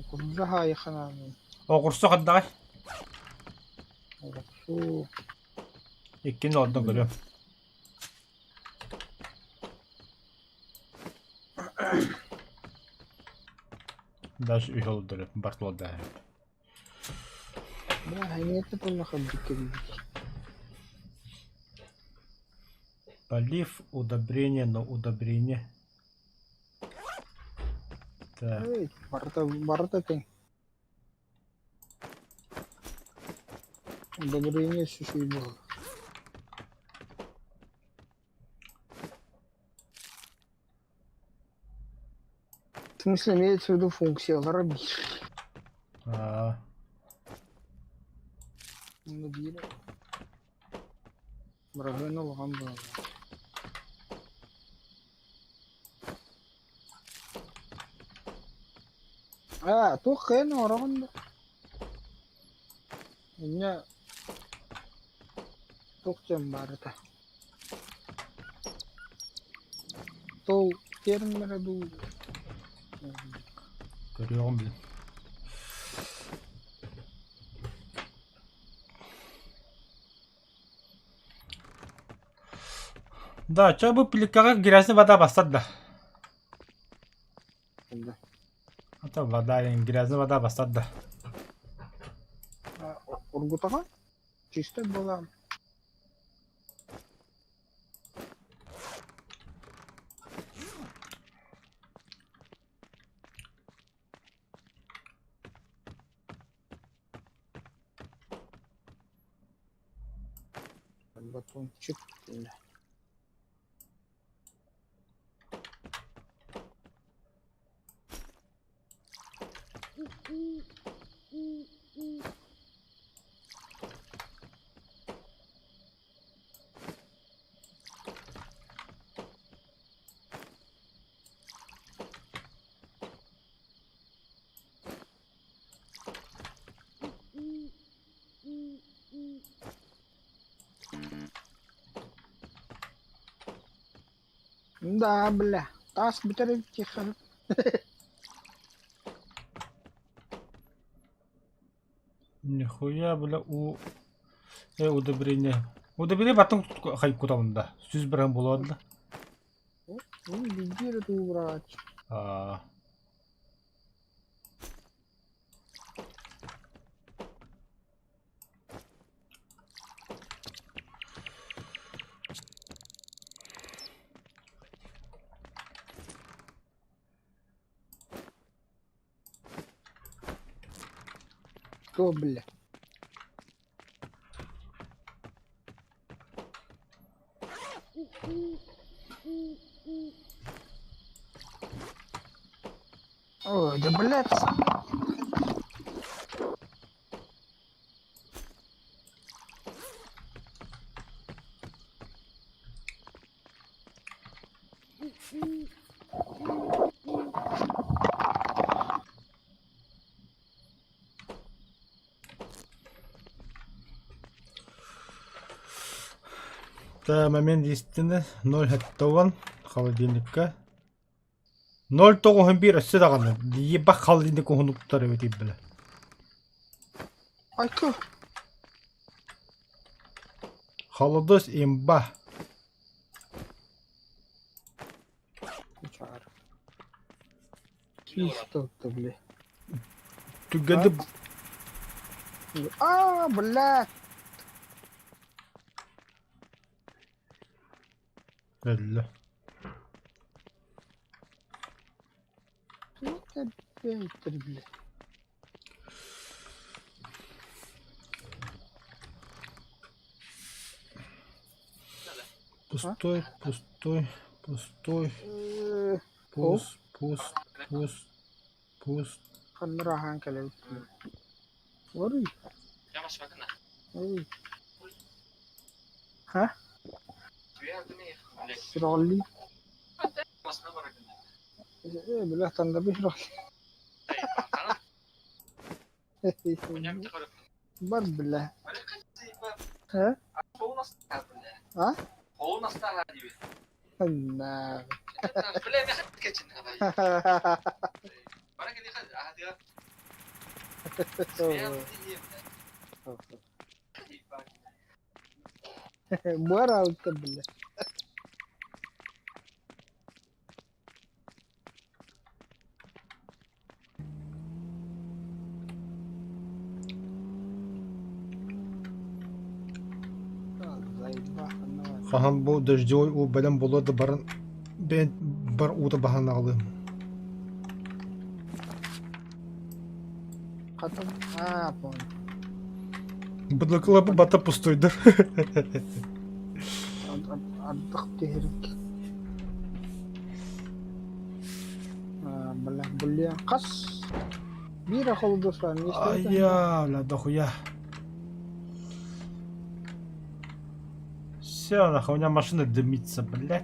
Speaker 1: Куржаха яханами.
Speaker 2: Оқұрсы қаддағы.
Speaker 1: Ораксу.
Speaker 2: Еккен олдың көрем. Даже үй олдыры. Бартылы да.
Speaker 1: Да, хайнетті пөлі қабдік келді.
Speaker 2: Полив, удобрение, но удобрение. Так.
Speaker 1: Эй, барыта тең. Удобрение сушей было. В смысле, имеется в виду функция заработать. Надеюсь. Мрагана лагамба. То хрен ораганда. У меня тоқтем бар это. То терминера ду.
Speaker 2: Көрем білін. Да, что бы пиликага грязная вода бастады да.
Speaker 1: Да.
Speaker 2: Это вода, грязная вода бастады да.
Speaker 1: Ургутага? Чисто была. Батончик. Да, бля. Тас бітіріп тихо.
Speaker 2: Нихуя, бля, удобрение. Удобрение батон хайп кутамында. Сүз бірін болады да.
Speaker 1: Беги эту убрать. Кто, бля? Ой, да блядь.
Speaker 2: Момент истины 0 хаттауан холодильникка 0.91 өссе дағаны ебақ холодильник оғынуқтар өтей білі.
Speaker 1: Айка.
Speaker 2: Холодос имба.
Speaker 1: Чисто-то, бля.
Speaker 2: Түгенді...
Speaker 1: Блядь.
Speaker 2: Әлі.
Speaker 1: Вот опять, бля.
Speaker 2: Пустой, пустой, пустой. Пуст. Пуст.
Speaker 1: Ханрахан калай. Ori.
Speaker 3: Yavaş bakın da.
Speaker 1: Ori. Ha?
Speaker 3: Duyardı ne? Öyle
Speaker 1: Sirali.
Speaker 3: basına bırakın.
Speaker 1: Bilah tanda bir sirali.
Speaker 3: Hocam tıkarım.
Speaker 1: Bar bilah.
Speaker 3: Öyle kaçtı.
Speaker 1: Ha?
Speaker 3: Kovu nasıl tarzı ya?
Speaker 1: Ha?
Speaker 3: Kovu nasıl tarzı gibi.
Speaker 1: Nah.
Speaker 3: File mi hadi geçin. Bana geliyor hadi ya.
Speaker 1: Buar out bilah.
Speaker 2: Kahan bu dojdoy o belen bolo da baran ben bar uta bahan aldım.
Speaker 1: Katım. Ha, pon.
Speaker 2: Bıdıkla bu bata pustuydur.
Speaker 1: Adak terik. Balah bulia kas. Bir akıl dostlar ne
Speaker 2: Ay
Speaker 1: istiyorsan.
Speaker 2: ya la dohuya. Все, нахуй, у меня машина дымится, блядь.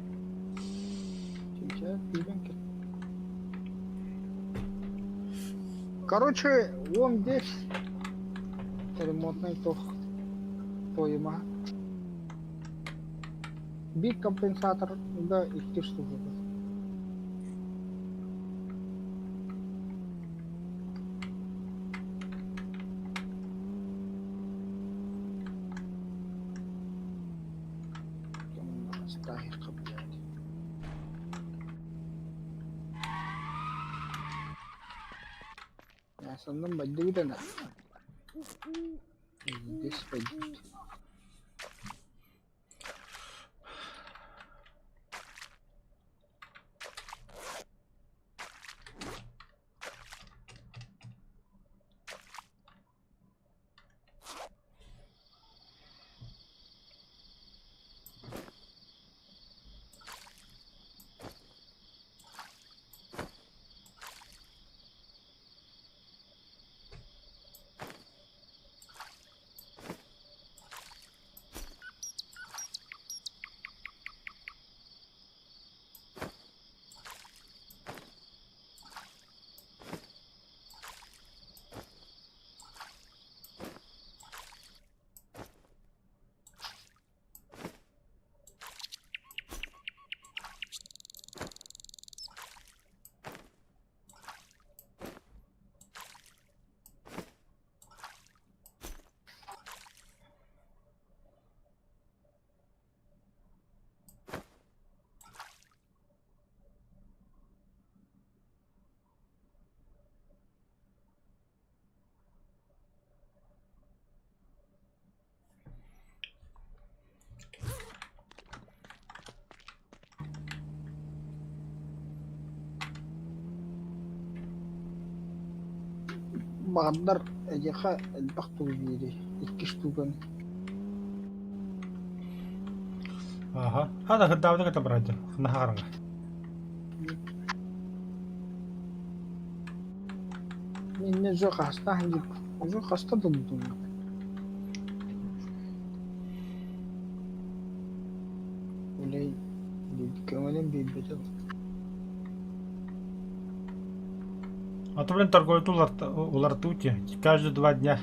Speaker 1: Сейчас пиленки. Короче, он здесь ремонтный тох поема. Биг компенсатор да iki штуки. Стахир кабыляет. Я sandım bacı bir tane. This bacı. بقدر اجيخا البخت ويدي الكشتوغن
Speaker 2: Ага. Hadi hıdavda kata bıraktı. Naharanga.
Speaker 1: من جو خاستا عندي جو خاستا ضدهم ولي كمان بيبدأ
Speaker 2: А то, блин, торгуют у ртути каждые 2 дня.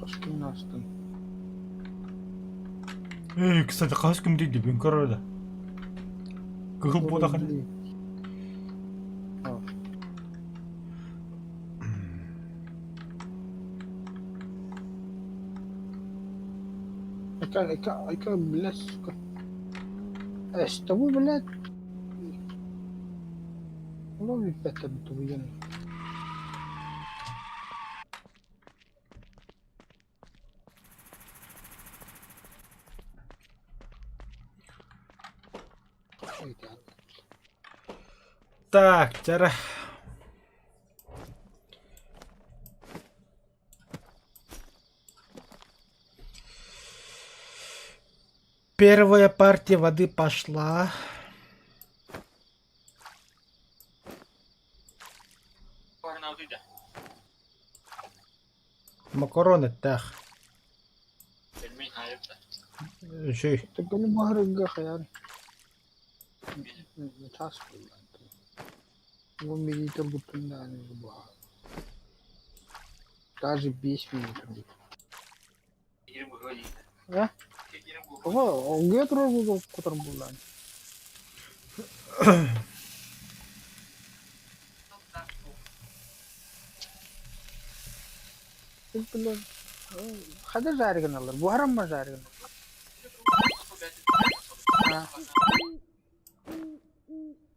Speaker 1: قشكي ناستن
Speaker 2: Эй, кстати, каскым дейді, ben көреді. Кығыл бода қане.
Speaker 1: اكا بلاد سكر استوى بلاد والله بيبتا بتوين
Speaker 2: Так, тяра. Первая партия воды пошла.
Speaker 3: Kohdana tytö.
Speaker 2: Макароны тах.
Speaker 3: En minä yhtä.
Speaker 2: Жуй.
Speaker 1: تقول بحر القخ يعني متعصب وميليتر قلت لنا عن البحر даже 5 миллилитров.
Speaker 3: Girin bu böyle.
Speaker 1: А?
Speaker 3: Girin bu.
Speaker 1: Ого, где трогал, в котором был лань? Хада жарган алар, бухарам ма жарган.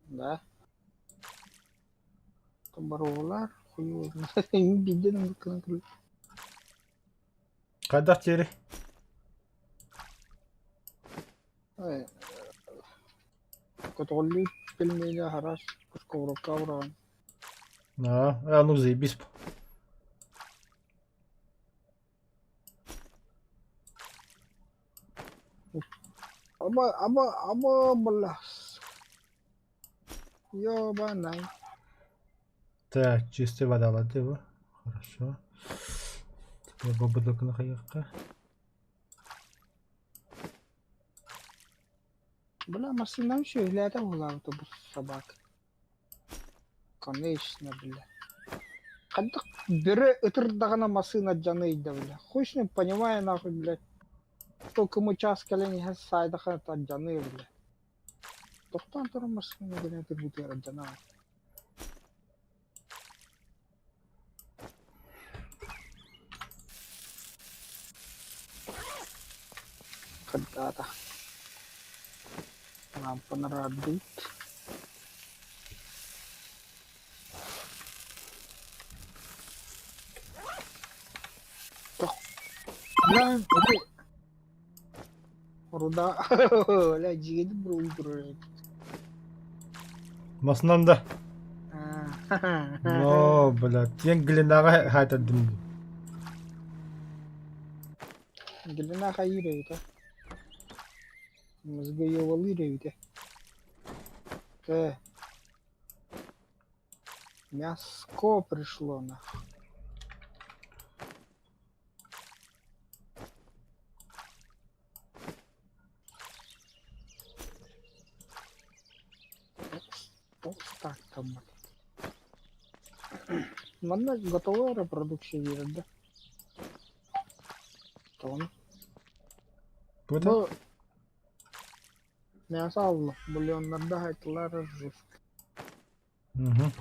Speaker 1: Да. Табарулар, хуй. Биден мыкын.
Speaker 2: Кадах тери.
Speaker 1: Котолли пельмени хараш, кушковро кавран.
Speaker 2: А ну заебись.
Speaker 1: Аба балас. Ёбаный.
Speaker 2: Так, чистая вода, ладно его. Хорошо. Теперь бабудок на хаяка.
Speaker 1: Бля, машинам что, или это была автобус собак? Конечно, бля. Когда бере дагана машина джанейда, бля. Хуй не понимаю, нахуй, блядь. Только мы час колени сайда хата джаны, бля. Тоқтан тұра машина, бля, бутера джана. Когда-то. Лампа нарадит. Бля, это... Руда. Бля, жигеді бір ультра.
Speaker 2: Маснанда. Но, блядь, тен глинага хайтадым.
Speaker 1: Глина хайрейта. Мозга евалирейта. Мяско пришло на. Так, там. Ладно, готовая репродукция видит, да? Тон.
Speaker 2: Burada.
Speaker 1: Мясо алды. Бульонларда айтылар жуст.
Speaker 2: Угу.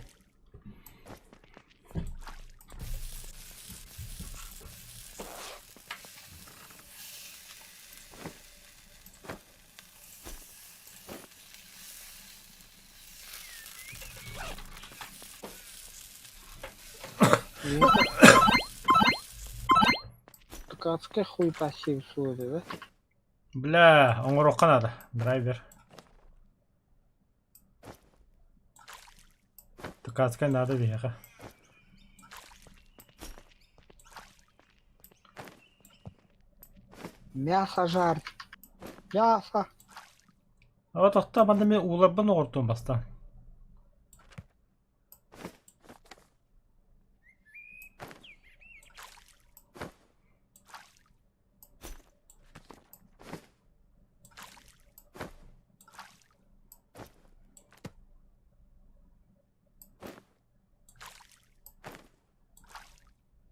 Speaker 1: Ткацкая хуйта сев суды, да?
Speaker 2: Бля, оңырыққа надо. Драйвер. Тукацкая надо веха.
Speaker 1: Мясо жарь. Мясо.
Speaker 2: А вот оқта банда мен уларбан оғыртуын бастан.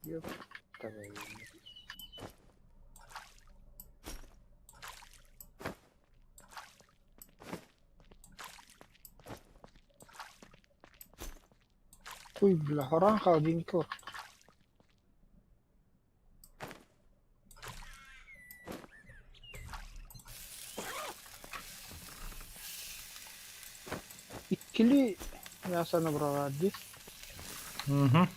Speaker 1: Ёп, давай. Туй, бля, хоран халдин кор. İkili мясо набрала, ди.
Speaker 2: Угу.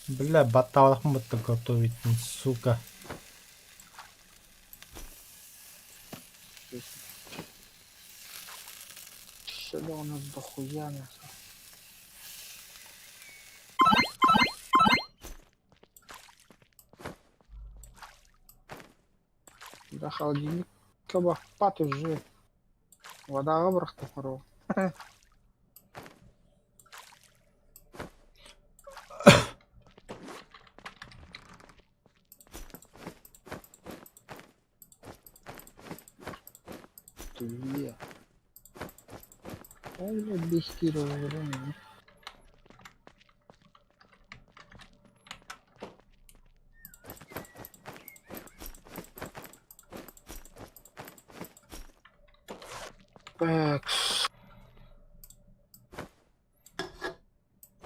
Speaker 2: Бля, баталах мы-то готовить, сука.
Speaker 1: Сюда у нас дохуя мяса. Да холодильник кабапат уже. Вода обрахта порол. Туя. Öyle bir kilo olur mu? Так.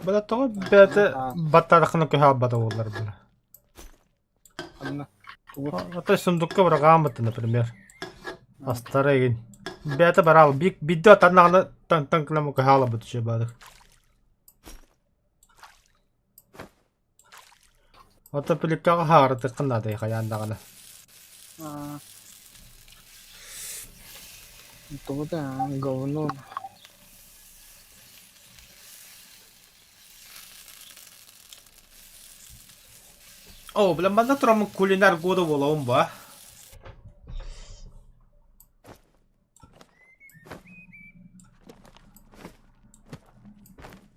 Speaker 2: Bada toğu bäte
Speaker 1: Ага.
Speaker 2: battarıqını köhä bada olar bula.
Speaker 1: Ладно. Вот.
Speaker 2: Ata sundukka bir gağmıtı, например. Astara egin. Bäte baral bidde atanağını tanklamu köhä alıp düşe badık. Ata pilikkağı hağırı tıkkınladı yayandağını.
Speaker 1: А. Это вот говно.
Speaker 2: Oh, bilen banda turamın kuliner godu bolağım ba.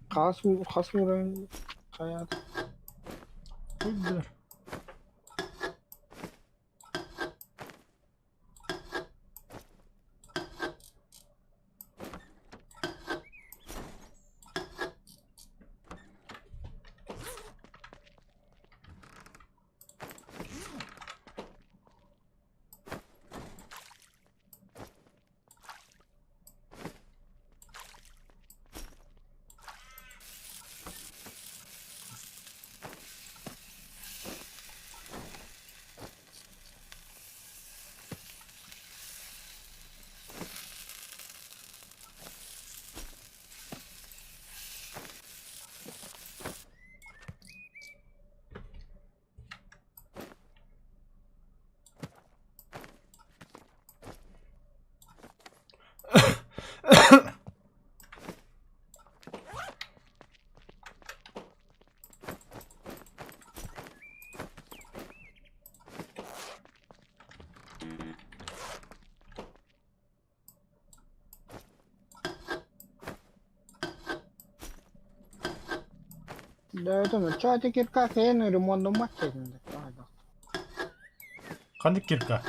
Speaker 1: Хас уровень hayat.
Speaker 2: Bilir.
Speaker 1: Да это ну, чатикер как ремонтом макетинде.
Speaker 2: Kandık kirka.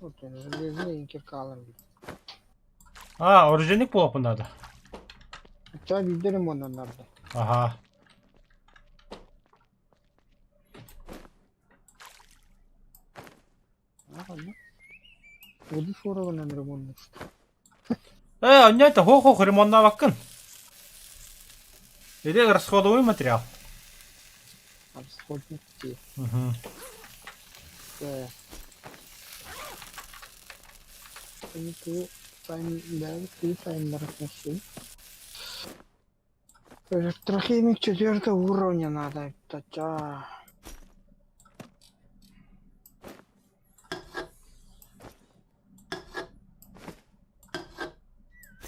Speaker 1: Вот железные киркалар.
Speaker 2: Ha, orijinlik bu bunda da.
Speaker 1: Çay bizde remontlandı.
Speaker 2: Aha.
Speaker 1: Ага. Води форован ремонт.
Speaker 2: Оннята хох ремонтна bakın. Это расходовый материал.
Speaker 1: Расходники.
Speaker 2: Угу.
Speaker 1: Да. Это таймер относим. Электрохимик 4 уровня надо. Тача.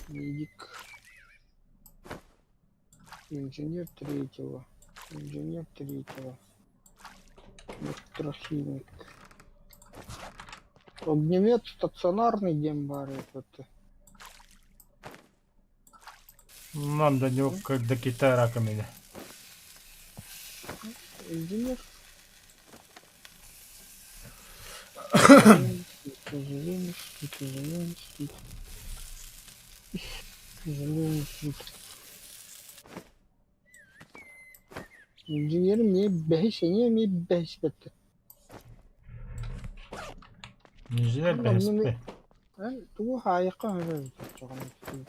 Speaker 1: Медик. Инженер 3-го. Инженер 3-го. Электрохимик. Огнемет стационарный гембар этот.
Speaker 2: Нам до него как до Китая раками.
Speaker 1: Инженер. İnженерім не бәйшене ми бәйшбетті.
Speaker 2: Инженер бәйспе.
Speaker 1: Туғы хайыққа өз жоғын.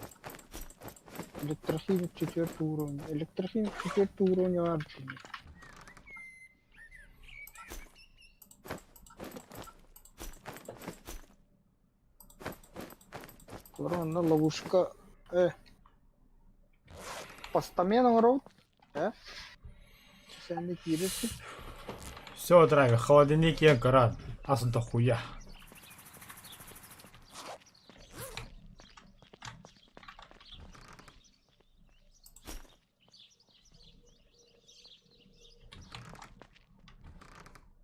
Speaker 1: Электрохимик 4 уровень. Электрохимик 4 уровень var. Sonra ловушка. Постамент ворот. Sen de girersin.
Speaker 2: Все, дорогая, холодильник я гора. Ас до хуя.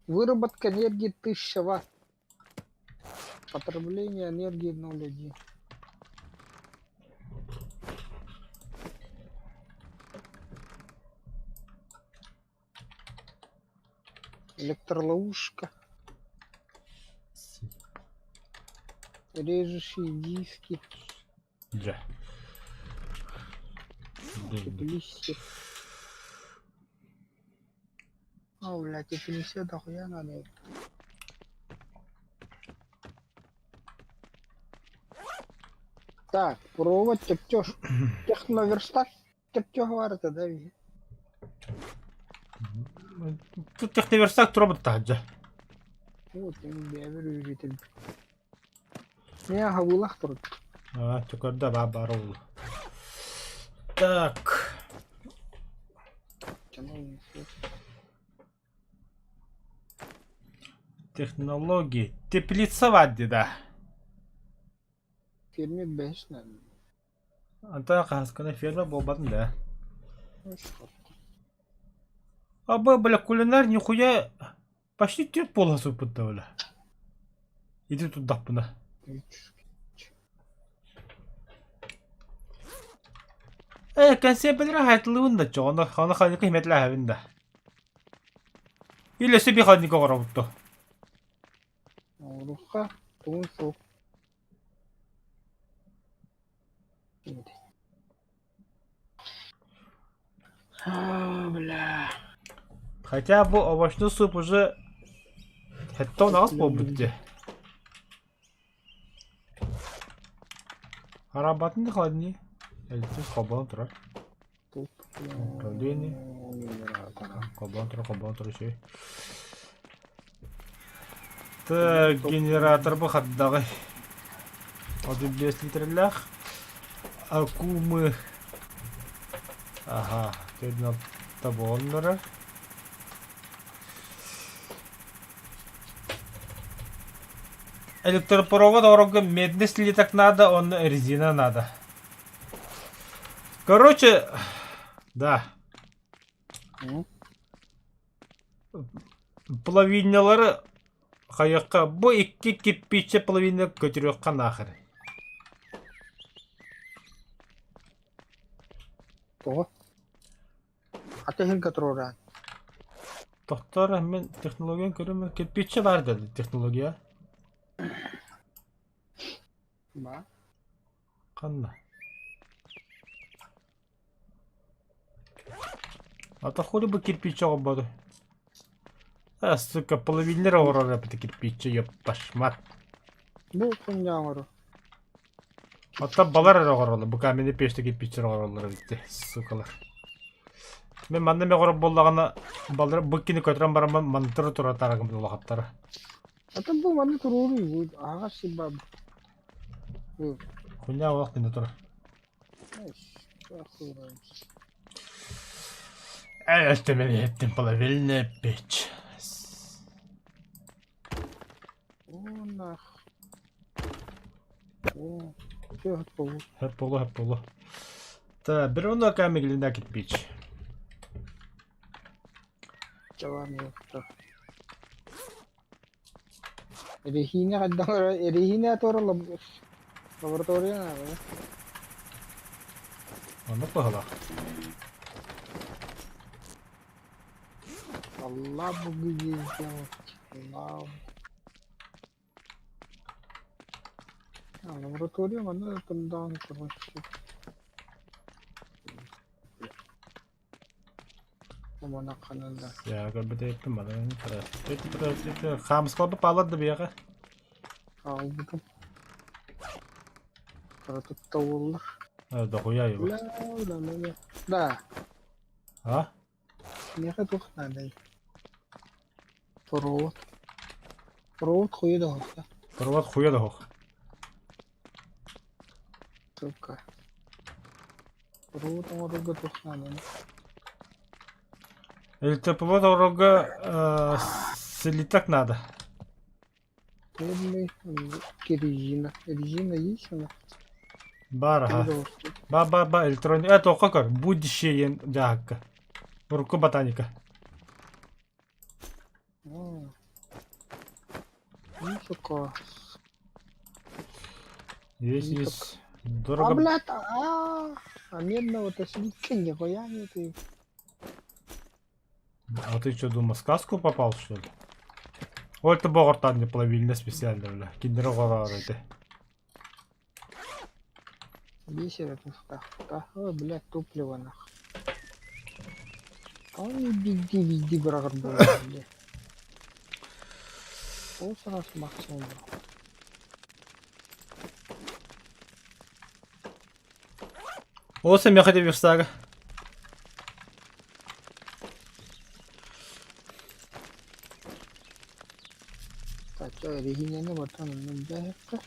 Speaker 1: Выработка энергии 1000 ватт. Потребление энергии 0,1. Электроловушка. Режущие диски.
Speaker 2: Джа.
Speaker 1: Теплище. О, блядь, это не все дохуя надо. Так, провод тептёж. Техноверстак тептёж варта, да, ви?
Speaker 2: Тут техноверстак турбы таджа.
Speaker 1: Вот, им бәбір үйретілді. Не ағабылақ тұрды.
Speaker 2: Чукарда бабарул. Так. Технологии. Теплица вадди, да.
Speaker 1: Фермет бәш, наверное.
Speaker 2: Anta қасқана ферма болбадың да. Аба, бля, кулинар нихуя почти тет полосу поддавали. Иди тут дапына. Консептлер хайтылуында чоғында хана ханика химетлі хавында. Или себе ханика қарауытты.
Speaker 1: Рухқа, туын соқ. Бля.
Speaker 2: Хотя бы овощной суп уже хетто нағыз болып бітті. Арабатын да қадыне. Әлітсіз қобалын тұрар. Управление. Қобалын тұрар шей. Так, генератор бұл қаддағы. 15 литрлях. Акумы. Ага, теперь табонлары. Электропровод орога медный слиток надо, он резина надо. Короче, да. Половинялары қаяққа бұ 2 кеппейші половина көтеруққа нақыр.
Speaker 1: Тоғы? Атехин катрора.
Speaker 2: Тоқтар, мен технологиян көрімен кеппейші бар деді технология.
Speaker 1: Ба?
Speaker 2: Қанна. Ата хули бы кирпича обаду. Сука, половинера орора бите кирпича ёппашмат.
Speaker 1: Бұл күн жаңыры.
Speaker 2: Ата балар ороролы, бу камені пеште кирпича ороролары бите, сукалар. Мен манда ме орор боллагана балдар буккини көтөрөн барама мантыры тура тарагым улахаттары.
Speaker 1: Ата бұл маны тұруры, бұл аға сибаб.
Speaker 2: Хуйня уақыт не тура. Это мен еттім половинная печь.
Speaker 1: О, нах. О, все готово.
Speaker 2: Hep bolu. Та, бір оны камеглинда кирпич.
Speaker 1: Чаван йокта. Рехине торы лаборатория надо.
Speaker 2: Оны пахала.
Speaker 1: Allah bu gücü Allah. Лаборатория надо туда короче. Мана каналда.
Speaker 2: Я гөрбете еттім бала. Еттім. Хамыс қолды палады бияға.
Speaker 1: Aldım. Karatutta olur.
Speaker 2: Да хуя его.
Speaker 1: Да.
Speaker 2: А?
Speaker 1: Не хочу надо. Провод. Провод хуй да.
Speaker 2: Провод хуя да хох.
Speaker 1: Сука. Провод он руга тут надо.
Speaker 2: Электропровод орога слиток надо.
Speaker 1: Резина. Резина есть она?
Speaker 2: Бар, ага. Ба, электроник. Это оқы будущее жағыққа. Руку ботаника.
Speaker 1: Ну, сука.
Speaker 2: Есть.
Speaker 1: А,
Speaker 2: Дорого.
Speaker 1: блядь, а медного то себе нихуя нет.
Speaker 2: А ты что, думал, в сказку попал, что ли? Ой, ты богартан не плавильня специально, бля. Киндер это.
Speaker 1: Бесит это сказка. Ой, блядь, топливо нахуй. Ой, везди брагар был, блядь. Раз максимум.
Speaker 2: О, сам я хотел верстага.
Speaker 1: Так, что, оригинальный вот он, да, это.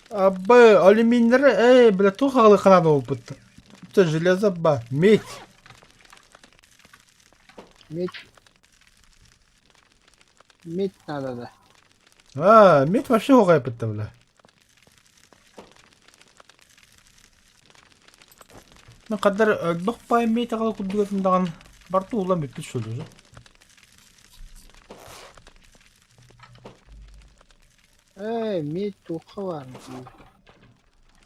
Speaker 2: Абы, алюминийный, бля, тухалы ханан опыт. Это железо, ба, медь.
Speaker 1: Медь надо, да.
Speaker 2: Медь вообще угай бітті, бля. Мен қадар өлбіқ бай медь ағалы күдігетіндаған барту улам бітті шөлі же.
Speaker 1: Медь тухқа var.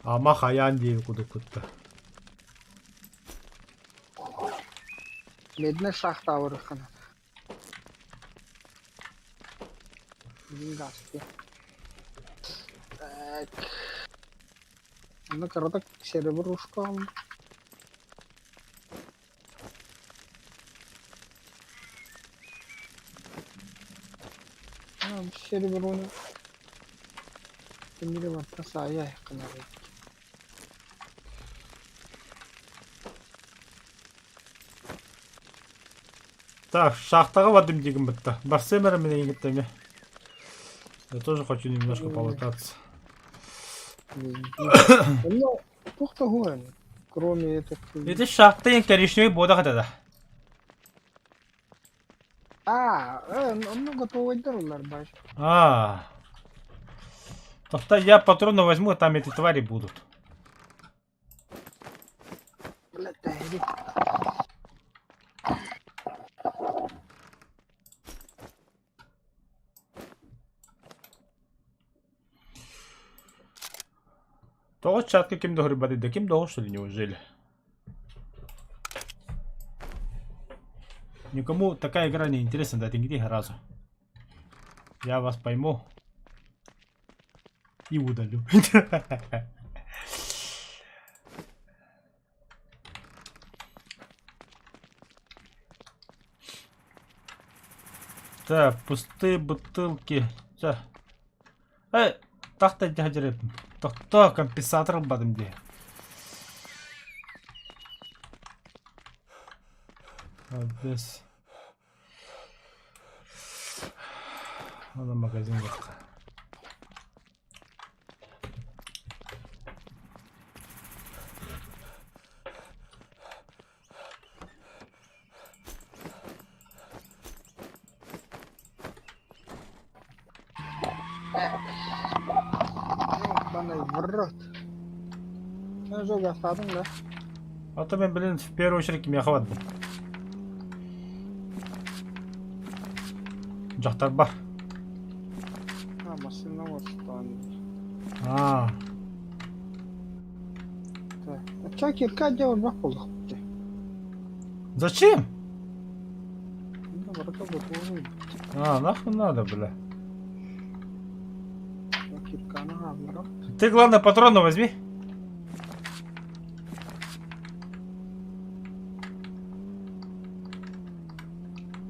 Speaker 2: Ама хаян дейі күдік күтті.
Speaker 1: Медне шахта вырыққаны. Гаспи. Так. Ну, коротко, серебрушка. Серебруны. Тем более, я их канал.
Speaker 2: Так, шахтаға вадым деген бітті. Барсемер мен егіп деме. Я тоже хочу немножко полутаться.
Speaker 1: Ну, тухта гуэн. Кроме этих...
Speaker 2: Это шахта ең коричневый бода қадады.
Speaker 1: Ну готовый дорулар, бач.
Speaker 2: Тогда я патроны возьму, а там эти твари будут.
Speaker 1: Блядь, да, иди.
Speaker 2: Того чатка кем до грибады, да кем до что ли, неужели? Никому такая игра не интересна, да, нигде разу. Я вас пойму и удалю. Так, пустые бутылки. Тахта дядя, тахта компенсатор бадым де. Без. Надо магазин вот.
Speaker 1: Ебаный в рот. Ну, жога остаток, да?
Speaker 2: А то, блин, в первую очередь меня хватит. Жақтар бар.
Speaker 1: Машина вот что. Так. А чё кирка делать в полах?
Speaker 2: Зачем?
Speaker 1: Ну, вроде бы тоже.
Speaker 2: Нахуй надо, бля.
Speaker 1: Кирка, ага, бро.
Speaker 2: Ты, главное, патроны возьми.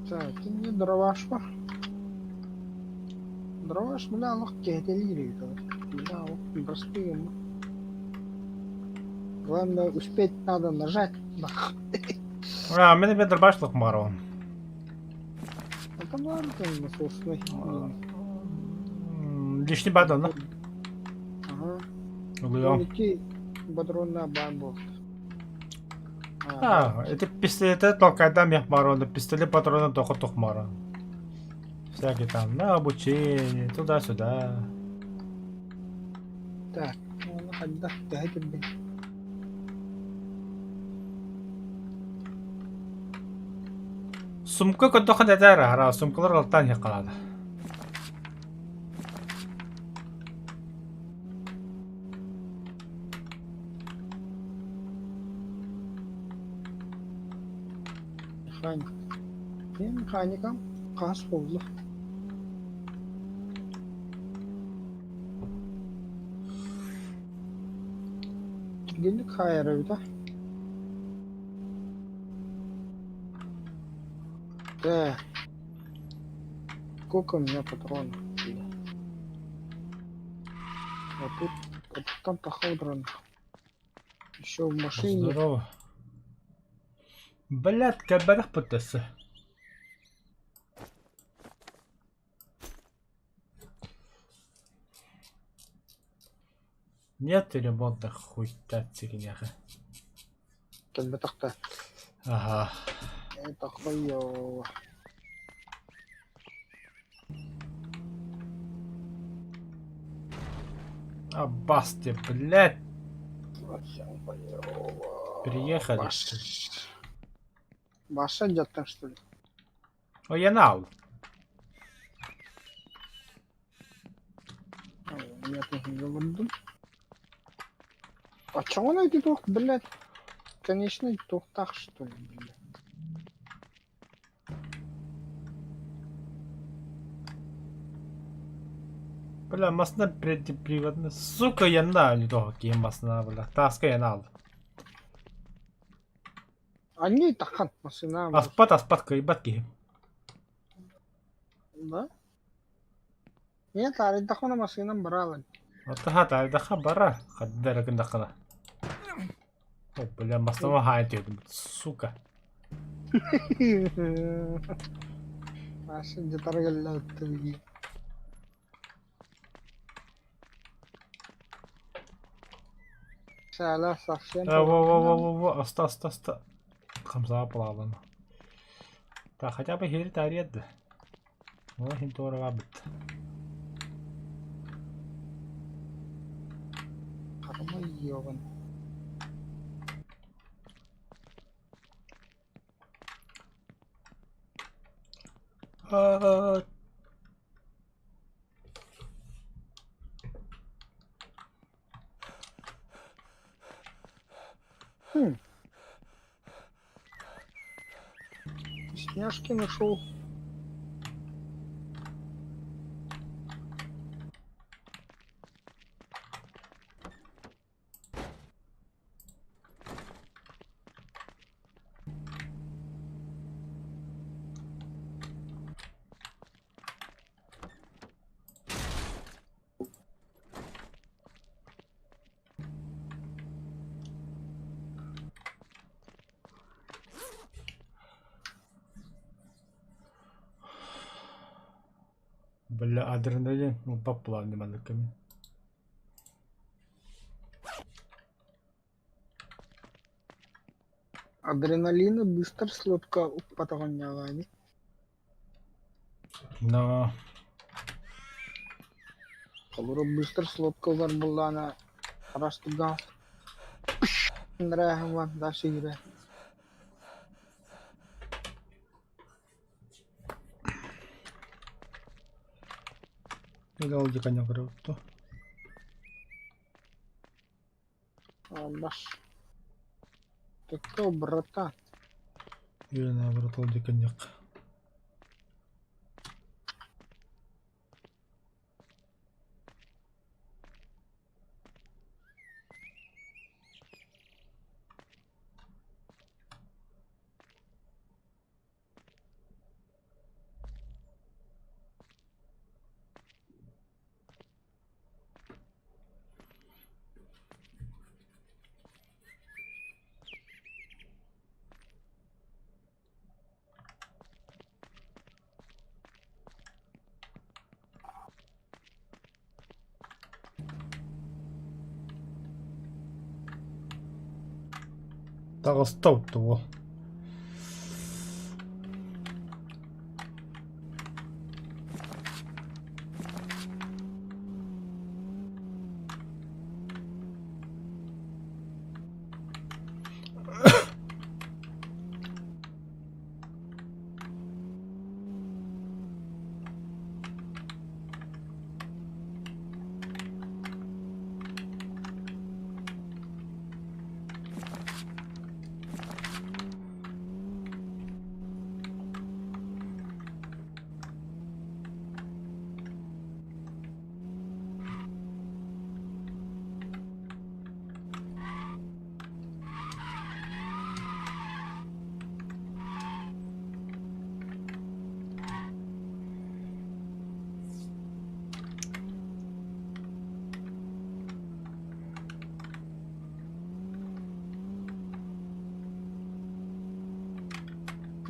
Speaker 1: Так, ты мне дровашка. Дроваш, бля, легкие, это лирии. Да, вот, простые. Главное, успеть надо нажать.
Speaker 2: Мен бен дұрбашлық бар он.
Speaker 1: Это ладно, насосный.
Speaker 2: Лишний бадон, да?
Speaker 1: Ага.
Speaker 2: Луем.
Speaker 1: Лети, бадронная бомба.
Speaker 2: Это пистолеты только отдам я барон, пистолет патроны только тухмара. Всякие там, на обучение, туда-сюда.
Speaker 1: Так, ну, отдохнуть, блин.
Speaker 2: Сумка көтөкөн этер ара сумкалар алтан якалады.
Speaker 1: Механик. Мен механикам кас болду. Geldik hayır bir de. Да. Сколько у меня патронов? А тут там походран. Еще в машине.
Speaker 2: Здорово. Блядь, кабелах пытался. Нет ремонта хуй тацигняха.
Speaker 1: Как бы так-то.
Speaker 2: Ага.
Speaker 1: Это хуёво.
Speaker 2: Абасти, блядь.
Speaker 1: Совсем хуёво.
Speaker 2: Приехали.
Speaker 1: Баша идет там что ли?
Speaker 2: О, я нау.
Speaker 1: Нет, не говорю. А чё он эти тух, блядь? Конечно, тух так что ли, блядь.
Speaker 2: Бля, масна приводна. Сука, я нау не то, какие масна, бля. Таска я нау.
Speaker 1: Они тахан машина.
Speaker 2: Аспат, кайбатки.
Speaker 1: Да? Нет, а это тахан машина брала.
Speaker 2: Атаха, да хабара. Хаддера кндакана. О, бля, масна махайте, сука.
Speaker 1: Маша где-то рыгала ты. Шала совсем.
Speaker 2: Во, аста. Хамза плаван. Да, хотя бы хири тариет. Ну, хинтора вабит.
Speaker 1: Хармайёван. Вкусняшки нашел.
Speaker 2: Бля, адреналин. Ну, поплавный малыками.
Speaker 1: Адреналина быстро слотка патагонявани.
Speaker 2: Но...
Speaker 1: Kaluro booster slot ko Varbulana Rastugaf. Нрахма дашире.
Speaker 2: Или логика не круто.
Speaker 1: Баш. Такой брата.
Speaker 2: Или наоборот логика нет. Так стоп того.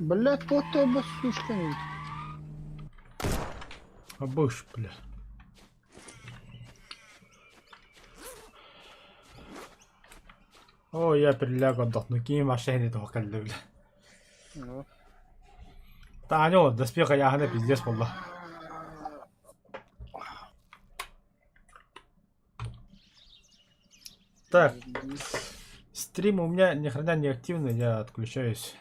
Speaker 1: Блядь, вот оба сучка.
Speaker 2: А будешь, бля. О, я перелягу отдохну. Ким машине того бля.
Speaker 1: Ну.
Speaker 2: Таню, доспеха я хана пиздец было. Так, стрим у меня ни хрена не активный, я отключаюсь.